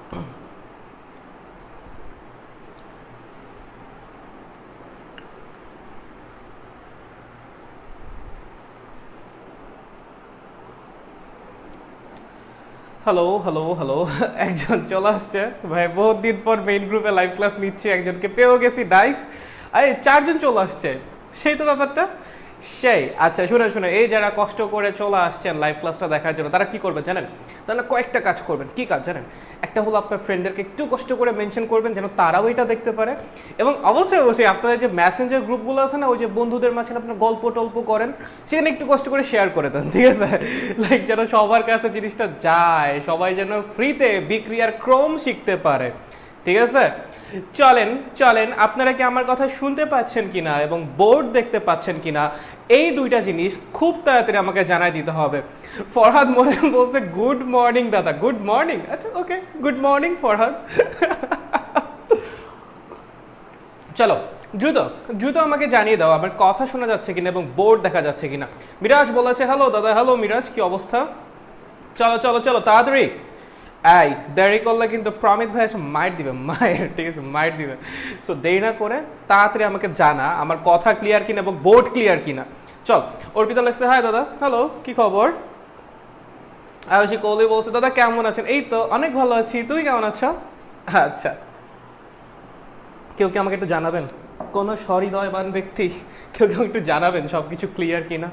Hello hello hello, একজন চলে আসছে ভাই, বহুত দিন পর মেইন গ্রুপে লাইভ ক্লাস নিচ্ছি, একজনকে পেয়েও গেছি, ডাইস। আরে 4 জন চলে আসছে, সেই তো ব্যাপারটা সেই। আচ্ছা শুনে শুনে, এই যারা কষ্ট করে চলে আসছেন লাইভ ক্লাসটা দেখার জন্য, তারা কি করবেন জানেন? তাহলে কয়েকটা কাজ করবেন। কি কাজ জানেন? একটা হলো আপনার ফ্রেন্ডদেরকে একটু কষ্ট করে মেনশন করবেন যেন তারাও এটা দেখতে পারে, এবং অবশ্যই অবশ্যই আপনাদের যে মেসেঞ্জার গ্রুপগুলো আছে না, ওই যে বন্ধুদের মাঝখানে আপনার গল্প টল্প করেন, সেখানে একটু কষ্ট করে শেয়ার করে দেন, ঠিক আছে? লাইক যেন সবার কাছে জিনিসটা যায়, সবাই যেন ফ্রিতে বিক্রিয়ার ক্রম শিখতে পারে, ঠিক আছে? চলেন চলেন, আপনারা কি আমার কথা শুনতে পাচ্ছেন কিনা এবং বোর্ড দেখতে পাচ্ছেন কিনা, এই দুইটা জিনিস খুব তাড়াতাড়ি আমাকে জানাই দিতে হবে। ফরহাদ মনে বলছে গুড মর্নিং দাদা, গুড মর্নিং। আচ্ছা ওকে, গুড মর্নিং ফরহাদ। চলো দ্রুত দ্রুত আমাকে জানিয়ে দাও আমার কথা শোনা যাচ্ছে কিনা এবং বোর্ড দেখা যাচ্ছে কিনা। মিরাজ বলেছে হ্যালো দাদা। হ্যালো মিরাজ, কি অবস্থা? চলো চলো চলো তাড়াতাড়ি। এই দেরি করলে কিন্তু প্রমিত ভাই এসে মাইর দিবে, মায়ের, ঠিক আছে, মাইর দিবে। সো দেরি না করে তাড়াতাড়ি আমাকে জানা আমার কথা ক্লিয়ার কিনা এবং বোর্ড ক্লিয়ার কিনা। চল, অর্পিতা লাগছে হাই দাদা, হ্যালো, কি খবর? আয়ুষী কোহলি বলছে দাদা কেমন আছেন? এই তো অনেক ভালো আছি, তুমি কেমন আছো? আচ্ছা, কেউ কি আমাকে একটু জানাবেন, কোনো সহৃদয়বান ব্যক্তি কেউ কেউ একটু জানাবেন সব কিছু ক্লিয়ার কিনা?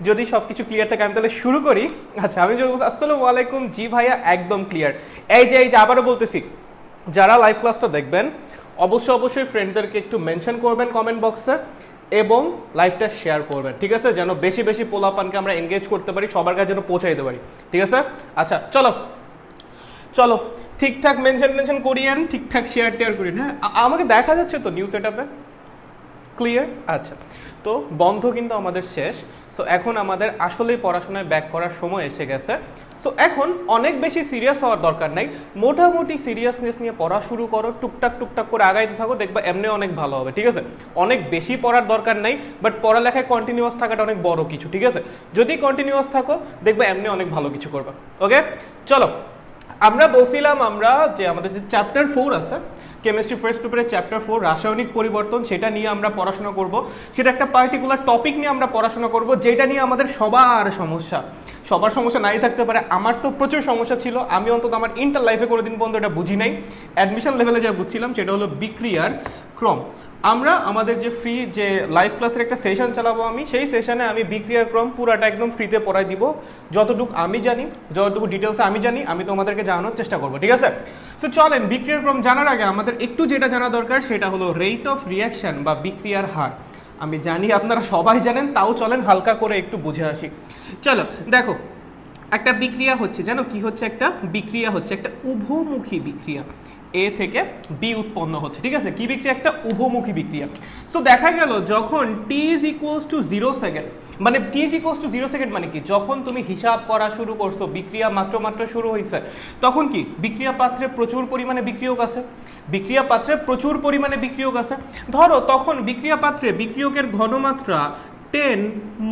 যদি সব কিছু ক্লিয়ার থাকে আমি তাহলে শুরু করি। আচ্ছা আমি যদি বলছি আসসালামু আলাইকুম, জি ভাইয়া একদম ক্লিয়ার। এই যে আবারও বলতেছি, যারা লাইভ ক্লাসটা দেখবেন অবশ্যই অবশ্যই ফ্রেন্ডদেরকে একটু মেনশন করবেন কমেন্ট বক্সে এবং লাইভটা শেয়ার করবেন, ঠিক আছে? যেন বেশি বেশি পোলাপানকে আমরা এনগেজ করতে পারি, সবার কাছে যেন পৌঁছাইতে পারি, ঠিক আছে? আচ্ছা চলো চলো, ঠিকঠাক মেনশন করিয়েন, ঠিকঠাক শেয়ার টেয়ার করিয়েন। হ্যাঁ আমাকে দেখা যাচ্ছে তো নিউ সেটআপে ক্লিয়ার? আচ্ছা, তো বন্ধ কিন্তু আমাদের শেষ। সো এখন আমাদের আসলেই পড়াশোনায় ব্যাক করার সময় এসে গেছে। সো এখন অনেক বেশি সিরিয়াস হওয়ার দরকার নাই, মোটামুটি সিরিয়াসনেস নিয়ে পড়া শুরু করো, টুকটাক টুকটাক করে আগাইতে থাকো, দেখবা এমনি অনেক ভালো হবে, ঠিক আছে? অনেক বেশি পড়ার দরকার নাই, বাট পড়ালেখায় কন্টিনিউয়াস থাকাটা অনেক বড় কিছু, ঠিক আছে? যদি কন্টিনিউয়াস থাকো দেখবা এমনি অনেক ভালো কিছু করবা। ওকে চলো, আমরা বলছিলাম আমরা যে আমাদের যে চ্যাপ্টার 4 আছে, কেমিস্ট্রি ফার্স্ট পেপারের চ্যাপ্টার 4 রাসায়নিক পরিবর্তন, সেটা নিয়ে আমরা পড়াশোনা করব। সেটা একটা পার্টিকুলার টপিক নিয়ে আমরা পড়াশোনা করব, যেটা নিয়ে আমাদের সবার সমস্যা নাই থাকতে পারে। আমার তো প্রচুর সমস্যা ছিল, আমি অন্তত আমার ইন্টার লাইফে কোনোদিন পর্যন্ত এটা বুঝি নাই। অ্যাডমিশন লেভেলে যা বুঝছিলাম সেটা হলো বিক্রিয়ার ক্রম। আমরা আমাদের যে ফ্রি যে লাইভ ক্লাসের একটা সেশন চালাবো, আমি সেই সেশনে আমি বিক্রিয়ার ক্রম পুরাটা একদম ফ্রিতে পড়াই দিব। যতটুকু আমি জানি, যতটুকু ডিটেলসে আমি জানি, আমি তোমাদেরকে জানানোর চেষ্টা করবো, ঠিক আছে? সো চলেন, বিক্রিয়ার ক্রম জানার আগে আমাদের একটু যেটা জানা দরকার সেটা হলো রেট অফ রিয়াকশন বা বিক্রিয়ার হার। আমি জানি আপনারা সবাই জানেন, তাও চলেন হালকা করে একটু বুঝে আসি। চলো দেখো, একটা বিক্রিয়া হচ্ছে, জানো কি হচ্ছে? একটা বিক্রিয়া হচ্ছে একটা উভমুখী বিক্রিয়া, এ থেকে বি উৎপন্ন হচ্ছে, ঠিক আছে? কি বিক্রিয়া? একটা উভমুখী বিক্রিয়া। সো দেখা গেল যখন টি ইজ ইকুয়ালস টু 0 সেকেন্ড, মানে টি ইজ ইকুয়ালস টু 0 সেকেন্ড মানে কি? যখন তুমি হিসাব করা শুরু করছো, বিক্রিয়া মাত্র শুরু হয়েছে, তখন কি বিক্রিয়া পাত্রে প্রচুর পরিমাণে বিক্রিয়ক আছে, বিক্রিয়া পাত্রে প্রচুর পরিমাণে বিক্রিয়ক আছে। ধরো তখন বিক্রিয়া পাত্রে বিক্রিয়কের ঘনমাত্রা 10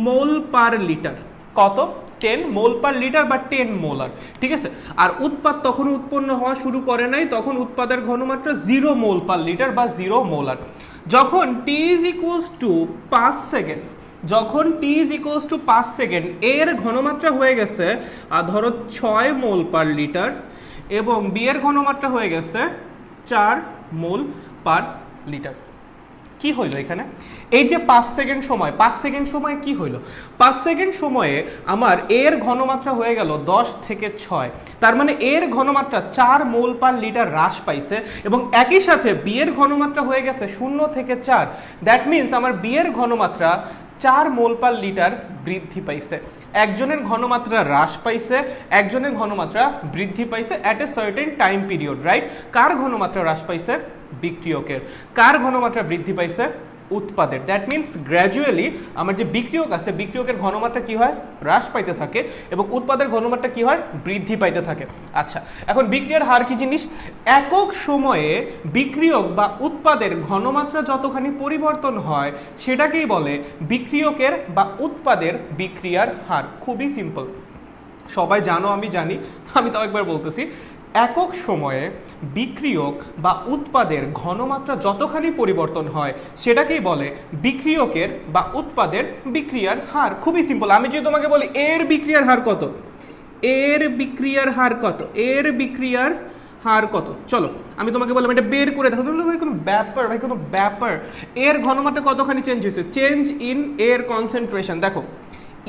মোল পার লিটার। কত? 10 মোল পার লিটার বা 10 মোলার, ঠিক আছে? আর উৎপাদ তখন উৎপন্ন হওয়া শুরু করে নাই, তখন উৎপাদের ঘনমাত্রা 0 মোল পার লিটার বা 0 মোলার। যখন টি ইজ ইকুয়ালস টু 5 সেকেন্ড, যখন টি ইজ ইকুয়ালস টু 5 সেকেন্ড, এর ঘনমাত্রা হয়ে গেছে ধরো 6 মোল পার লিটার এবং বি এর ঘনমাত্রা হয়ে গেছে 4 মোল পার লিটার। কি হইলো এখানে? এই যে 5 সেকেন্ড সময়, 5 সেকেন্ড সময়ে কি হইলো? 5 সেকেন্ড সময়ে আমার এর ঘনমাত্রা হয়ে গেল 10 থেকে 6, তার মানে এর ঘনমাত্রা 4 মোল পার লিটার হ্রাস পাইছে, এবং একই সাথে বি এর ঘনমাত্রা হয়ে গেছে 0 থেকে 4। দ্যাট মিনস আমার বি এর ঘনমাত্রা 4 মোল পার লিটার বৃদ্ধি পাইছে। একজনের ঘনমাত্রা হ্রাস পাইছে, একজনের ঘনমাত্রা বৃদ্ধি পাইছে at a certain time period, right? কার ঘনমাত্রা হ্রাস পাইছে? বিক্রিয়কের। কার ঘনমাত্রা বৃদ্ধি পাইছে? উৎপাদের। দ্যাট মিনস গ্র্যাজুয়ালি আমার যে বিক্রিয়ক আছে, বিক্রিয়কের ঘনমাত্রা কি হয়? হ্রাস পাইতে থাকে, এবং উৎপাদের ঘনমাত্রা কি হয়? বৃদ্ধি পাইতে থাকে। আচ্ছা, এখন বিক্রিয়ার হার কি জিনিস? একক সময়ে বিক্রিয়ক বা উৎপাদের ঘনমাত্রা যতখানি পরিবর্তন হয় সেটাকেই বলে বিক্রিয়কের বা উৎপাদের বিক্রিয়ার হার। খুবই সিম্পল, সবাই জানো, আমি জানি, আমি তাও একবার বলতেছি। একক সময়ে বিক্রিয়ক বা উৎপাদের ঘনমাত্রা যতখানি পরিবর্তন হয় সেটাকেই বলে বিক্রিয়কের বা উৎপাদের বিক্রিয়ার হার। খুবই সিম্পল। আমি যদি তোমাকে বলি এর বিক্রিয়ার হার কত, এর বিক্রিয়ার হার কত, এর বিক্রিয়ার হার কত, চলো আমি তোমাকে বললাম এটা বের করে দেখো। ভাই কোনো ব্যাপার, ভাই কোনো ব্যাপার, এর ঘনমাত্রা কতখানি চেঞ্জ হয়েছে, চেঞ্জ ইন এর কনসেন্ট্রেশন। দেখো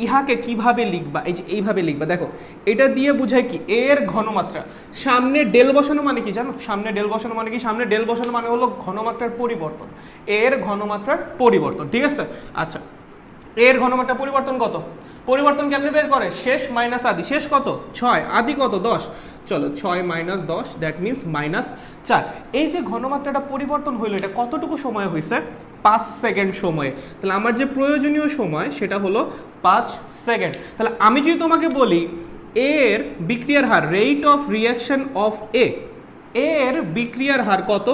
ইহাকে কিভাবে লিখবা, এই যে এইভাবে লিখবা, দেখো এটা দিয়ে বোঝায় কি এর ঘনমাত্রা। সামনে ডেল বসানো মানে কি জানো, সামনে ডেল বসানো মানে কি, সামনে ডেল বসানো মানে হলো ঘনমাত্রার পরিবর্তন, এর ঘনমাত্রার পরিবর্তন, ঠিক আছে। আচ্ছা এর ঘনমাত্রা পরিবর্তন কত, পরিবর্তন কেমনে বের করে, শেষ মাইনাস আদি, শেষ কত 6, আদি কত 10, চলো 6 মাইনাস 10 দ্যাট মিনস -4। এই যে ঘনমাত্রাটা পরিবর্তন হইলো এটা কতটুকু সময় হয়েছে, 5 সেকেন্ড সময়ে। তাহলে আমার যে প্রয়োজনীয় সময় সেটা হলো 5 সেকেন্ড। তাহলে আমি যদি তোমাকে বলি এর বিক্রিয়ার হার, রেট অফ রিঅ্যাকশন অফ এ, এর বিক্রিয়ার হার কত,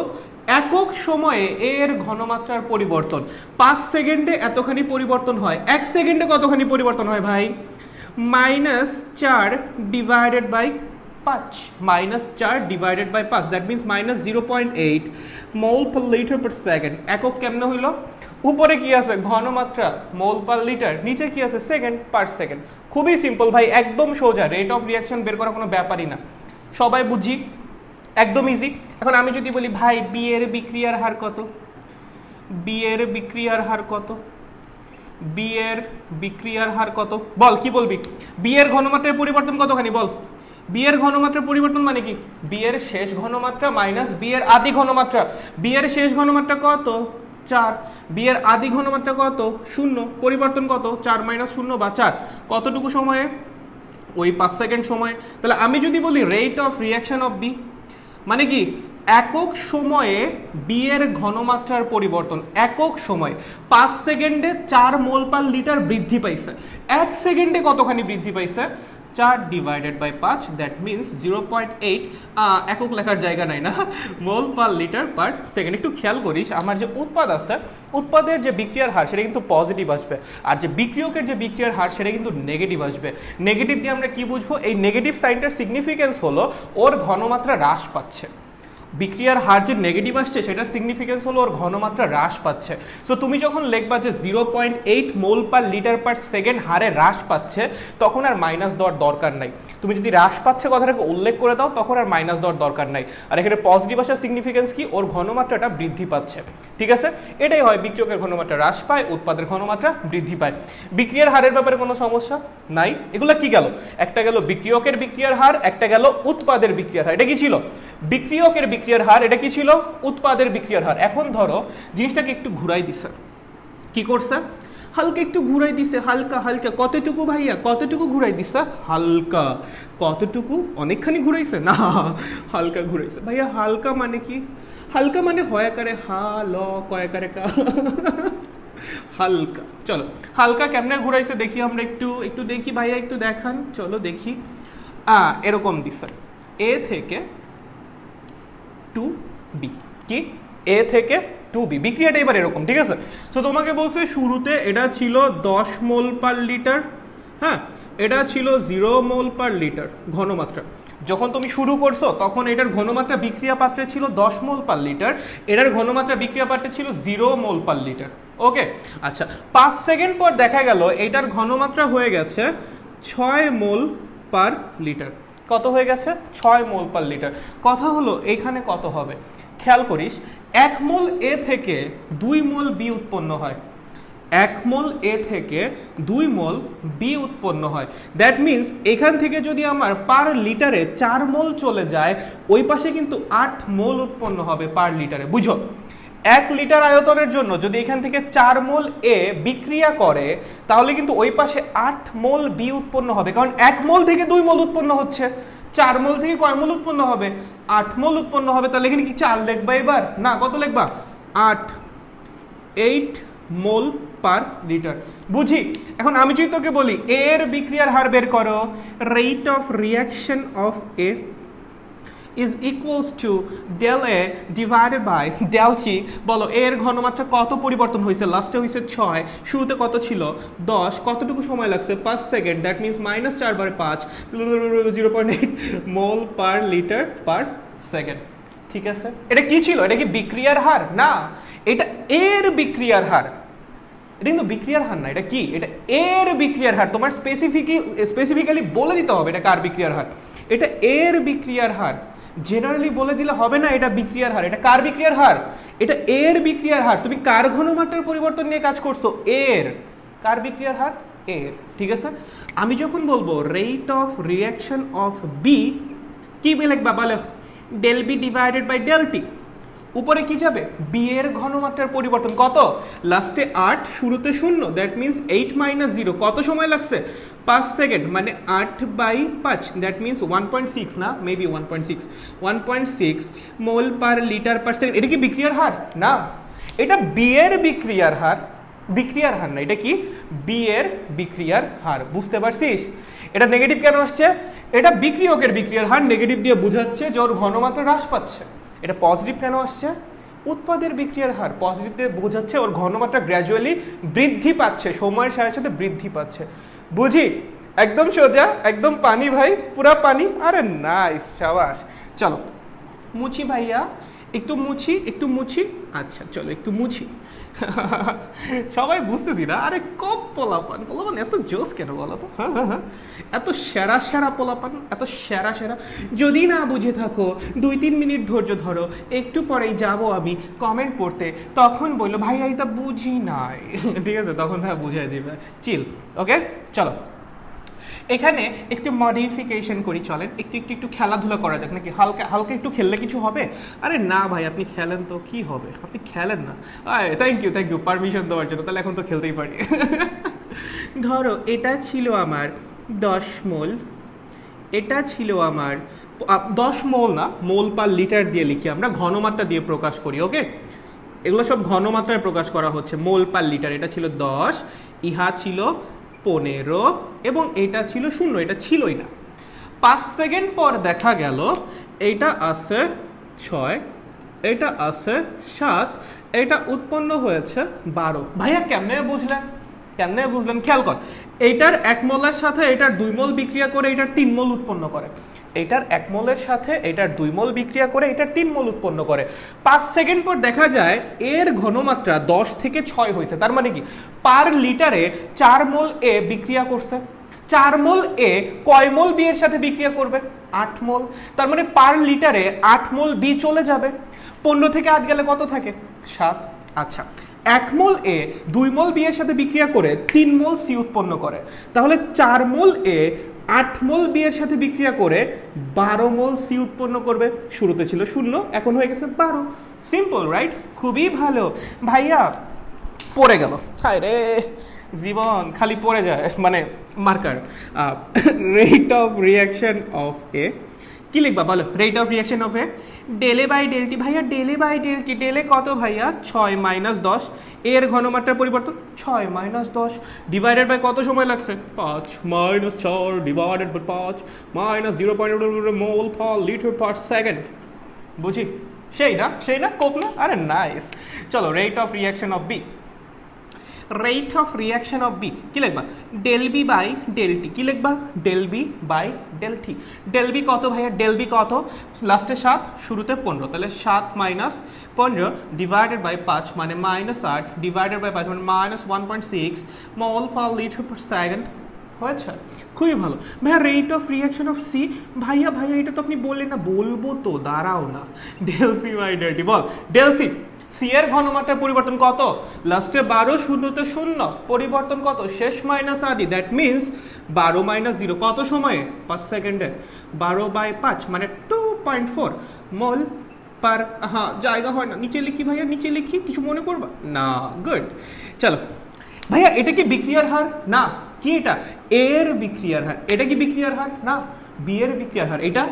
একক সময়ে এর ঘনমাত্রার পরিবর্তন, 5 সেকেন্ডে এতখানি পরিবর্তন হয়, 1 সেকেন্ডে কতখানি পরিবর্তন হয় ভাই, -4 divided by 5, -4 divided by 5 that means -0.8 mole per litre per second. একক কেমনে হইল, উপরে কি আছে ঘনমাত্রা মোল পার লিটার, নিচে কি আছে সেকেন্ড পার সেকেন্ড। খুবই সিম্পল ভাই, একদম সোজা, রেট অফ রিঅ্যাকশন বের করা কোনো ব্যাপারই না, সবাই বুঝি, একদম ইজি। এখন আমি যদি বলি ভাই বি এর বিক্রিয়ার হার কত, বি এর বিক্রিয়ার হার কত, বি এর বিক্রিয়ার হার কত, বল কি বলবি, বি এর ঘনমাত্রার পরিবর্তন কতখানি বল, বি এর ঘনমাত্রার পরিবর্তন মানে কি, বি এর শেষ ঘনমাত্রা মাইনাস বি এর আদি ঘনমাত্রা। বি এর শেষ ঘনমাত্রা কত 4, বি এর আদি ঘনমাত্রা কত 0, পরিবর্তন কত 4 - 0 বা 4, কতটুকু সময়ে, ওই 5 সেকেন্ড সময়ে। তাহলে আমি যদি বলি rate of reaction of B মানে কি, একক সময়ে বি এর ঘনমাত্রার পরিবর্তন, একক সময় 5 সেকেন্ডে 4 মোল পার লিটার বৃদ্ধি পাইছে, 1 সেকেন্ডে কতখানি বৃদ্ধি পাইছে, 4 ডিভাইডেড বাই 5 দ্যাট মিনস 0.8, একক লেখার জায়গা নাই না, মোল পার লিটার পার সেকেন্ড। একটু খেয়াল করিস আমার যে উৎপাদ আছে, উৎপাদের যে বিক্রিয়ার হার সেটা কিন্তু পজিটিভ আসবে, আর যে বিক্রিয়কের যে বিক্রিয়ার হার সেটা কিন্তু নেগেটিভ আসবে। নেগেটিভ দিয়ে আমরা কি বুঝবো, এই নেগেটিভ সাইনটার সিগনিফিকেন্স হলো ওর ঘনমাত্রা হ্রাস পাচ্ছে। বিক্রিয়ার হার যে নেগেটিভ আসছে সেটার সিগনিফিকেন্স হলো ওর ঘনমাত্রা হ্রাস পাচ্ছে। সো তুমি যখন লিখবা যে 0.8 mole per litre per second হারে হ্রাস পাচ্ছে, তখন আর মাইনাস দেওয়ার দরকার নাই। তুমি যদি হ্রাস পাচ্ছে কথাটাকে উল্লেখ করে দাও তখন আর মাইনাস দেওয়ার দরকার নাই। আর এখানে পজিটিভ আসার সিগনিফিকেন্স কি, ওর ঘনমাত্রাটা বৃদ্ধি পাচ্ছে, ঠিক আছে। এটাই হয়, বিক্রিয়কের ঘনমাত্রা হ্রাস পায়, উৎপাদের ঘনমাত্রা বৃদ্ধি পায়। বিক্রিয়ার হারের ব্যাপারে কোনো সমস্যা নাই। এগুলো কি গেল, একটা গেল বিক্রিয়কের বিক্রিয়ার হার, একটা গেল উৎপাদের বিক্রিয়ার হার। এটা কি ছিল, বিক্রিয়কের বিক্রিয়ার হার, এটা কি ছিল উৎপাদের বিক্রিয়ার হার। এখন ধরো জিনিসটাকে একটু ঘুরাই দিছে, কি করছে, হালকা একটু ঘুরাই দিছে, হালকা হালকা, কতটুকু ভাইয়া, কতটুকু ঘুরাই দিছে, হালকা, কতটুকু, অনেকখানি ঘুরাইছে না, হালকা ঘুরাইছে। ভাইয়া হালকা মানে কি, হালকা মানে হয়াকারে হা ল কয়াকারে কা, হালকা। চলো হালকা কেমনে ঘুরাইছে দেখি আমরা, একটু দেখি ভাইয়া, একটু দেখান, চলো দেখি। এরকম দিছে, এ থেকে 2b, কি এ থেকে 2b, বিক্রিয়াটা এবার এরকম, ঠিক আছে। তো তোমাকে বলছে শুরুতে এটা ছিল 10 মোল পার লিটার, হ্যাঁ এটা ছিল 0 মোল পার লিটার ঘনমাত্রা। যখন তুমি শুরু করছো তখন এটার ঘনমাত্রা বিক্রিয়া পাত্রে ছিল 10 মোল পার লিটার, এটার ঘনমাত্রা বিক্রিয়া পাত্রে ছিল 0 মোল পার লিটার, ওকে। আচ্ছা 5 সেকেন্ড পর দেখা গেল এটার ঘনমাত্রা হয়ে গেছে 6 মোল পার লিটার। কত হয়ে গেছে, 6 মোল পার লিটার। কথা হলো এখানে কত হবে, খেয়াল করিস 1 মোল এ থেকে 2 মোল বি উৎপন্ন হয়, 1 মোল এ থেকে 2 মোল বি উৎপন্ন হয়। দ্যাট মিনস এখান থেকে যদি আমার পার লিটারে 4 মোল চলে যায়, ওই পাশে কিন্তু 8 মোল উৎপন্ন হবে পার লিটারে। বুঝো, 1 লিটার আয়তনের জন্য যদি এখান থেকে 4 মোল এ বিক্রিয়া করে তাহলে কিন্তু ওই পাশে 8 মোল বি উৎপন্ন হবে, কারণ 1 মোল থেকে 2 মোল উৎপন্ন হচ্ছে, 4 মোল থেকে কয় মোল উৎপন্ন হবে, 8 মোল উৎপন্ন হবে। তাহলে এখানে কি 4 লিখবা এবার, না কত লিখবা 8 মোল পার লিটার। বুঝি, এখন আমি যদি তোকে বলি এর বিক্রিয়ার হার বের করো, rate of reaction of A, is equals to del A divided by del t. বলো এর ঘনমাত্রা কত পরিবর্তন হয়েছে? লাস্টে হয়েছে 6, শুরুতে কত ছিল 10, কতটুকু সময় লাগছে 5 second, that means -4/5 0.8 mole per litre per second. ঠিক আছে, এটা কি ছিল? এটা কি বিক্রিয়ার হার? না, এটা এর বিক্রিয়ার হার। এটা কিন্তু বিক্রিয়ার হার না, এটা কি? এটা এর বিক্রিয়ার হার। তোমার স্পেসিফিক্যালি বলে দিতে হবে এটা কার বিক্রিয়ার হার। এটা এর বিক্রিয়ার হার, জেনারেলি বলে দিলে হবে না এটা বিক্রিয়ার হার। এটা কার বিক্রিয়ার হার? এটা এর বিক্রিয়ার হার। তুমি কার ঘনমাত্রার পরিবর্তন নিয়ে কাজ করছো? এর। কার বিক্রিয়ার হার? এর। ঠিক আছে, আমি যখন বলবো rate of reaction of B, কি লিখবা বলো? Del B divided by del t. উপরে কি যাবে? বি এর ঘনমাত্রার পরিবর্তন কত? লাস্টে 8, শুরুতে 0, দ্যাট মিনস 8 - 0। কত সময় লাগছে? 5 সেকেন্ড, মানে 8/5, দ্যাট মিনস 1.6 না, maybe 1.6 mole per litre per second. এটা কি বিক্রিয়ার হার? না, এটা বি এর বিক্রিয়ার হার। বিক্রিয়ার হার না, এটা কি? বি এর বিক্রিয়ার হার। বুঝতে পারছিস? এটা নেগেটিভ কেন আসছে? এটা বিক্রিয়কের বিক্রিয়ার হার নেগেটিভ দিয়ে বোঝাচ্ছে যে ওর ঘনমাত্রা হ্রাস পাচ্ছে। এটা পজিটিভ কেন আসছে? উৎপাদের বিক্রিয়ার হার পজিটিভ দিয়ে বোঝাচ্ছে ওর ঘনমাত্রা গ্র্যাজুয়ালি বৃদ্ধি পাচ্ছে, সময়ের সাথে সাথে বৃদ্ধি পাচ্ছে। বুঝি? একদম সোজা, একদম পানি ভাই, পুরা পানি। আরে নাইস, শাবাশ। চলো মুছি ভাইয়া, একটু মুছি। আচ্ছা চলো একটু মুছি। সবাই বুঝতেছি না। আরে কপ পোলাপান এত জোস কেন বলো তো? হ্যাঁ, এত সেরা পোলাপান, এত সেরা। যদি না বুঝে থাকো 2-3 মিনিট ধৈর্য ধরো, একটু পরেই যাব আমি কমেন্ট পড়তে, তখন বললো ভাইয়া এটা বুঝি নাই। ঠিক আছে, তখন ভাই বুঝাই দিবে। চিল। ওকে, চলো এখানে একটু মডিফিকেশন করি, চলেন একটু খেলাধুলা করা যাক নাকি? হালকা একটু খেললে কিছু হবে? আরে না ভাই, আপনি খেলেন তো কি হবে? আপনি খেলেন না। থ্যাংক ইউ পারমিশন দেওয়ার জন্য। তাহলে এখন তো খেলতেই পারি। ধরো এটা ছিল আমার 10 মোল, এটা ছিল আমার 10 মোল না, মোল পার লিটার দিয়ে লিখি আমরা, ঘনমাত্রা দিয়ে প্রকাশ করি। ওকে, এগুলো সব ঘনমাত্রায় প্রকাশ করা হচ্ছে, মোল পার লিটার। এটা ছিল 10, ইহা ছিল 15 এবং এটা ছিল 0, এটা ছিলই না। 5 সেকেন্ড পর দেখা গেল এটা আছে 6, এটা আছে 7, এটা উৎপন্ন হয়েছে 12। ভাইয়া কেমনে বুঝলেন? খেয়াল কর, এইটার 1 মোলের সাথে এটার 2 মোল বিক্রিয়া করে এটার 3 মোল উৎপন্ন করে। এটার 1 মোলের সাথে এটার 2 মোল বিক্রিয়া করে এটার 3 মোল উৎপন্ন করে। 5 সেকেন্ড পর দেখা যায় এর ঘনমাত্রা 10 থেকে 6 হয়েছে। তার মানে কি? পার লিটারে 4 মোল এ বিক্রিয়া করছে। 4 মোল এ কয় মোল বি এর সাথে বিক্রিয়া করবে? 8 মোল। তার মানে পার লিটারে 8 মোল বি চলে যাবে। 15 থেকে 8 গেলে কত থাকে? 7। আচ্ছা, 1 মোল এ 2 মোল বি এর সাথে বিক্রিয়া করে 3 মোল সি উৎপন্ন করে। তাহলে 4 মোল এ 8 মোল বি এর সাথে বিক্রিয়া করে 12 মোল সি উৎপন্ন করবে। শুরুতে ছিল 0, এখন হয়ে গেছে 12। Simple, right? খুবই ভালো। ভাইয়া পড়ে গেল, হায় রে জীবন খালি পড়ে যায়, মানে marker. Rate of reaction of A কি লিখবা বলো? Rate of reaction of A del A by del t. ভাইয়া ডেলে বাই ডেলটি, ডেলে কত ভাইয়া? 6 - 10। এর ঘনমাত্রার পরিবর্তন 6 - 10 ডিভাইডেড বাই কত সময় লাগছে? 5 - 4 divided by 5 -0.0 mole per litre per second. বুঝি? সেই না কোপ না? আরে নাইস। চলো rate of reaction of B. Rate of reaction of B কি লিখবা? Del B by del t. কি লিখবা? Del B by del t. Del B কত ভাইয়া? ডেল বি কত? লাস্টে 7, শুরুতে 15, তাহলে 7 - 15 ডিভাইডেড বাই 5 মানে -8 ডিভাইডেড বাই 5 মানে -1.6 mole per litre per second. হয়েছে? খুবই ভালো ভাইয়া। Rate of reaction of C. ভাইয়া এটা তো আপনি বললেন না। বলবো তো, দাঁড়াও না। Del C by del t. বল ডেল সি। সি এর ঘনমাত্রার পরিবর্তন কত? লাস্টে 12, শুরুতে 0, পরিবর্তন কত? শেষ মাইনাস আদি, দ্যাট মিনস 12 - 0 কত সময়ে? 5 সেকেন্ডে। 12/5 মানে 2.4 মোল পার। হ্যাঁ, জায়গা হয় না, নিচে লিখি ভাইয়া, নিচে লিখি, কিছু মনে করবা না? গুড। চলো ভাইয়া, এটা কি বিক্রিয়ার হার? না। কি এটা? এর বিক্রিয়ার হার। এটা কি বিক্রিয়ার হার? না, বি এর বিক্রিয়ার হার। এটা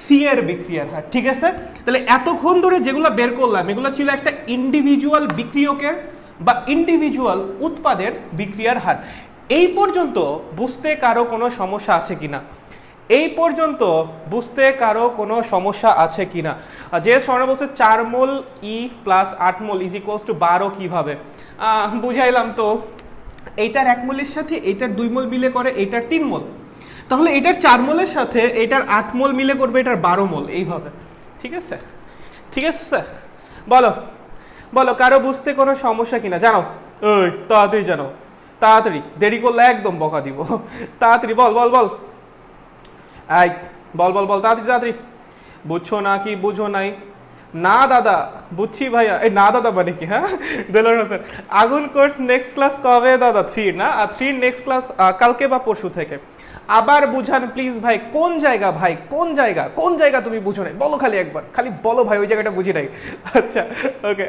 সি এর বিক্রিয়ার হার। ঠিক আছে, তাহলে এতক্ষণ ধরে যেগুলো বের করলাম এগুলো ছিল একটা ইন্ডিভিজুয়াল বিক্রিয়কের বা ইন্ডিভিজুয়াল উৎপাদের বিক্রিয়ার হার। এই পর্যন্ত বুঝতে কারো কোনো সমস্যা আছে কিনা? এই পর্যন্ত বুঝতে কারো কোনো সমস্যা আছে কিনা? যে স্বর্ণ বলছে 4 মোল ই plus 8 mole is equals to 12 কিভাবে? বুঝাইলাম তো, এইটার 1 মোলের সাথে এইটার 2 মোল মিলে করে এইটার 3 মোল, তাহলে এটার 4 মোলের সাথে এটার 8 মোল মিলে করবে এটার 12 মোল, এইভাবে। ঠিক আছে, ঠিক আছে, বলো বলো কারো বুঝতে কোনো সমস্যা কিনা? জানো, ওই তাড়াতাড়ি জানো, তাড়াতাড়ি, দেরি করলে একদম বকা দিব। তাড়াতাড়ি বল বল বল, এই বল বল বল, তাড়াতাড়ি তাড়াতাড়ি। বুঝছো না কি বুঝো নাই? না দাদা বুঝছি ভাইয়া। এই না দাদা মানে কি? হ্যাঁ, দেলোয়ার হোসেন, আগুন কোর্স নেক্সট ক্লাস কবে দাদা? 3 না, আর 3 নেক্সট ক্লাস কালকে বা পরশু থেকে। আবার বুঝান প্লিজ ভাই, কোন জায়গা ভাই, কোন জায়গা, কোন জায়গা তুমি বুঝো নাই? বলো খালি একবার, খালি বলো ভাই ওই জায়গাটা বুঝি নাই। আচ্ছা ওকে,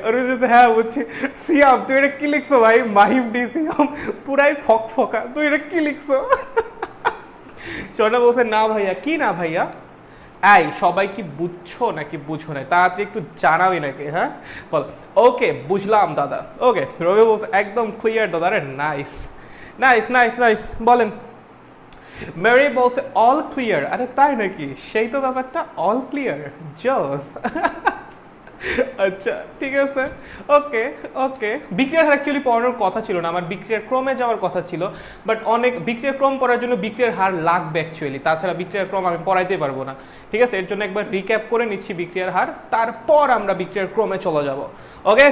হ্যাঁ বুঝছি। সিয়াম তুই এটা কি লিখছো ভাই? মাহিম ডি সিয়াম পুরাই ফক ফকা, তুই এটা কি লিখছো? চটা বলছে না ভাইয়া। কি না ভাইয়া? এই সবাই কি বুঝছো নাকি বুঝো না? তাড়াতাড়ি একটু জানাবি নাকি? হ্যাঁ বল। ওকে বুঝলাম দাদা। ওকে, রবি বলছে একদম ক্লিয়ার দাদা। আরে নাইস নাইস নাইস নাইস, বলেন। মেরি বলছে অল ক্লিয়ার। আরে তাই নাকি? সেই তো ব্যাপারটা, অল ক্লিয়ার, জোস। আচ্ছা ঠিক আছে, ওকে ওকে। বিক্রিয়ার হার অ্যাকচুয়ালি পড়ানোর কথা ছিল না, আমার বিক্রিয়ার ক্রমে যাওয়ার কথা ছিল, বাট অনেক বিক্রিয়ার ক্রম পড়ার জন্য বিক্রিয়ার হার লাগবে অ্যাকচুয়ালি, তাছাড়া বিক্রিয়ার ক্রম আমি পড়াইতে পারবো না। ঠিক আছে, এর জন্য একবার রিক্যাপ করে নিচ্ছি বিক্রিয়ার হার, তারপর আমরা বিক্রিয়ার ক্রমে চলে যাব। ওকে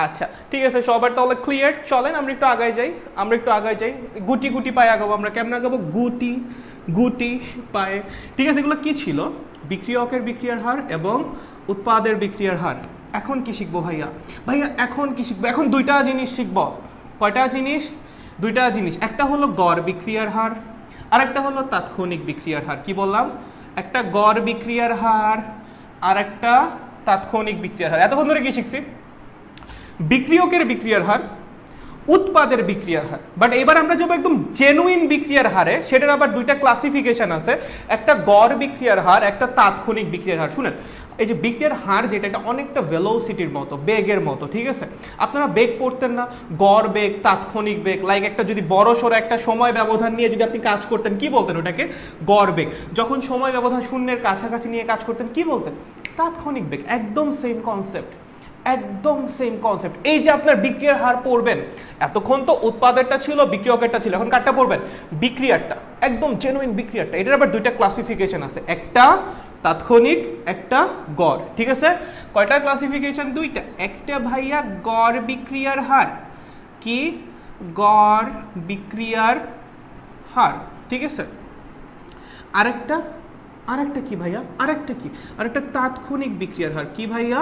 আচ্ছা ঠিক আছে, সবার তাহলে ক্লিয়ার। চলেন আমরা একটু আগায় যাই, আমরা একটু আগায় যাই। গুটি গুটি পায়ে আগাবো আমরা। কেমন আগাবো? গুটি গুটি পায়ে। ঠিক আছে, এগুলো কি ছিল? বিক্রিয়কের বিক্রিয়ার হার এবং উৎপাদের বিক্রিয়ার হার। এখন কি শিখবো ভাইয়া? ভাইয়া এখন কি শিখবো? এখন দুইটা জিনিস শিখবো। কয়টা জিনিস? দুইটা জিনিস। একটা হলো গড় বিক্রিয়ার হার, আর একটা হলো তাৎক্ষণিক বিক্রিয়ার হার। কি বললাম? একটা গড় বিক্রিয়ার হার আর একটা তাৎক্ষণিক বিক্রিয়ার হার। এতক্ষণ ধরে কি শিখছি? বিক্রিয়কের বিক্রিয়ার হার, উৎপাদের বিক্রিয়ার হার। বাট এবার আমরা যাবো একদম জেনুইন বিক্রিয়ার হারে। সেটার আবার দুইটা ক্লাসিফিকেশন আছে, একটা গড় বিক্রিয়ার হার, একটা তাৎক্ষণিক বিক্রিয়ার হার। শুনেন, এই যে বিক্রিয়ার হার যেটা, এটা অনেকটা ভেলোসিটির মতো, বেগের মতো। ঠিক আছে, আপনারা বেগ পড়তেন না? গড় বেগ, তাৎক্ষণিক বেগ। লাইক একটা যদি বড় সড়ো একটা সময় ব্যবধান নিয়ে যদি আপনি কাজ করতেন, কি বলতেন ওটাকে? গড় বেগ। যখন সময় ব্যবধান শূন্যের কাছাকাছি নিয়ে কাজ করতেন, কি বলতেন? তাৎক্ষণিক বেগ। একদম সেম কনসেপ্ট, একদম সেম কনসেপ্ট। এই যে আপনার বিক্রিয়ার হার পড়বেন, এতক্ষণ তো উৎপাদেরটা ছিল, বিক্রিয়কেরটা ছিল, এখন কারটা পড়বেন? বিক্রিয়ারটা, একদম জেনুইন বিক্রিয়ারটা। এটার আবার দুইটা ক্লাসিফিকেশন আছে, একটা তাৎক্ষণিক, একটা গড়। ঠিক আছে, কয়টা ক্লাসিফিকেশন? দুইটা। একটা ভাইয়া গড় বিক্রিয়ার হার, কি? গড় বিক্রিয়ার হার। ঠিক আছে, আরেকটা, আরেকটা কি ভাইয়া? আরেকটা কি? আরেকটা তাৎক্ষণিক বিক্রিয়ার হার। কি ভাইয়া?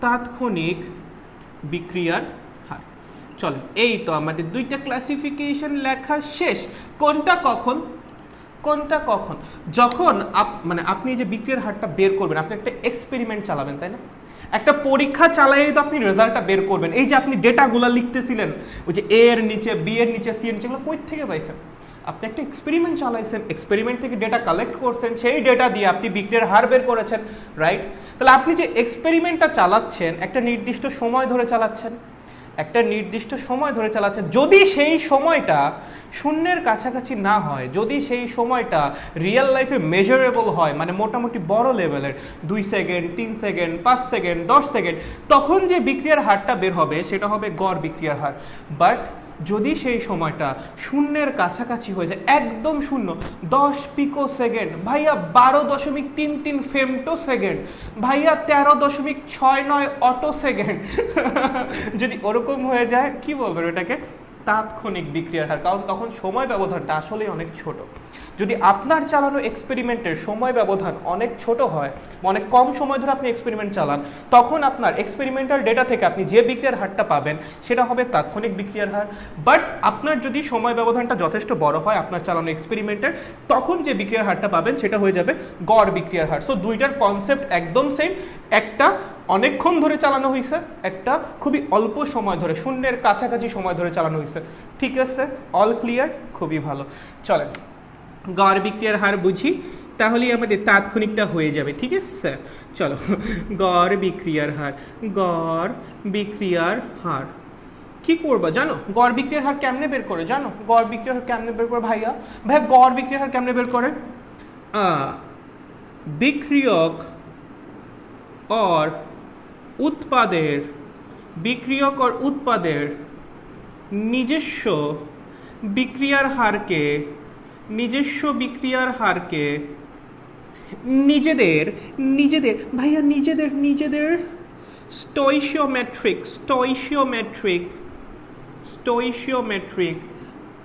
তাৎক্ষণিক বিক্রিয়ার হার। চলো, এই তো আমাদের দুইটা ক্লাসিফিকেশন লেখা শেষ। কোনটা কখন? কোনটা কখন? যখন মানে আপনি যে বিক্রিয়ার হারটা বের করবেন, আপনি একটা এক্সপেরিমেন্ট চালাবেন, তাই না? একটা পরীক্ষা চালাইয়ে তো আপনি রেজাল্টটা বের করবেন। এই যে আপনি ডেটাগুলো লিখতেছিলেন, ওই যে এ এর নিচে, বি এর নিচে, সি এর নিচে, এগুলো কই থেকে পাইছেন? আপনি একটা এক্সপেরিমেন্ট চালাইছেন, এক্সপেরিমেন্ট থেকে ডেটা কালেক্ট করছেন, সেই ডেটা দিয়ে আপনি বিক্রিয়ার হার বের করেছেন, রাইট? তাহলে আপনি যে এক্সপেরিমেন্টটা চালাচ্ছেন, একটা নির্দিষ্ট সময় ধরে চালাচ্ছেন, একটা নির্দিষ্ট সময় ধরে চালাচ্ছেন। যদি সেই সময়টা শূন্যের কাছাকাছি না হয়, যদি সেই সময়টা রিয়েল লাইফে মেজারেবল হয়, মানে মোটামুটি বড় লেভেলের, 2 সেকেন্ড, 3 সেকেন্ড, 5 সেকেন্ড, 10 সেকেন্ড, তখন যে বিক্রিয়ার হারটা বের হবে সেটা হবে গড় বিক্রিয়ার হার। বাট যদি সেই সময়টা শূন্যের কাছাকাছি হয়ে যায়, একদম শূন্য, 10 পিকো সেকেন্ড, ভাইয়া 12.33 ফেমটো সেকেন্ড, ভাইয়া 13.69 অটো সেকেন্ড, যদি ওরকম হয়ে যায়, কি বলবেন ওটাকে? তাৎক্ষণিক বিক্রিয়ার হার। কারণ তখন সময় ব্যবধানটা আসলে অনেক ছোট। যদি আপনার চালানো এক্সপেরিমেন্টের সময় ব্যবধান অনেক ছোট হয়, অনেক কম সময় ধরে আপনি এক্সপেরিমেন্ট চালান, তখন আপনার এক্সপেরিমেন্টাল ডেটা থেকে আপনি যে বিক্রিয়ার হারটা পাবেন সেটা হবে তাৎক্ষণিক বিক্রিয়ার হার। বাট আপনার যদি সময় ব্যবধানটা যথেষ্ট বড় হয় আপনার চালানো এক্সপেরিমেন্টের, তখন যে বিক্রিয়ার হারটা পাবেন সেটা হয়ে যাবে গড় বিক্রিয়ার হার। সো দুইটার কনসেপ্ট একদম সেম। একটা অনেকক্ষণ ধরে চালানো হয়েছে, একটা খুবই অল্প সময় ধরে, শূন্যের কাছাকাছি সময় ধরে চালানো হয়েছে। ঠিক আছে, অল ক্লিয়ার, খুবই ভালো। চলেন, গড় বিক্রিয়ার হার বুঝি, তাহলেই আমাদের তাৎক্ষণিকটা হয়ে যাবে। ঠিক আছে, চলো, গড় বিক্রিয়ার হার, গড় বিক্রিয়ার হার কি করবা জানো? গড় বিক্রিয়ার হার কেমনে বের করে জানো? গড় বিক্রিয়ার হার কেমনে বের করে ভাইয়া? ভাইয়া গড় বিক্রিয়ার হার কেমনে বের করে? বিক্রিয়ক और उत्पादेर নিজস্ব বিক্রিয়ার হারকে নিজেদের ভাইয়া নিজেদের স্টয়চিওমেট্রিক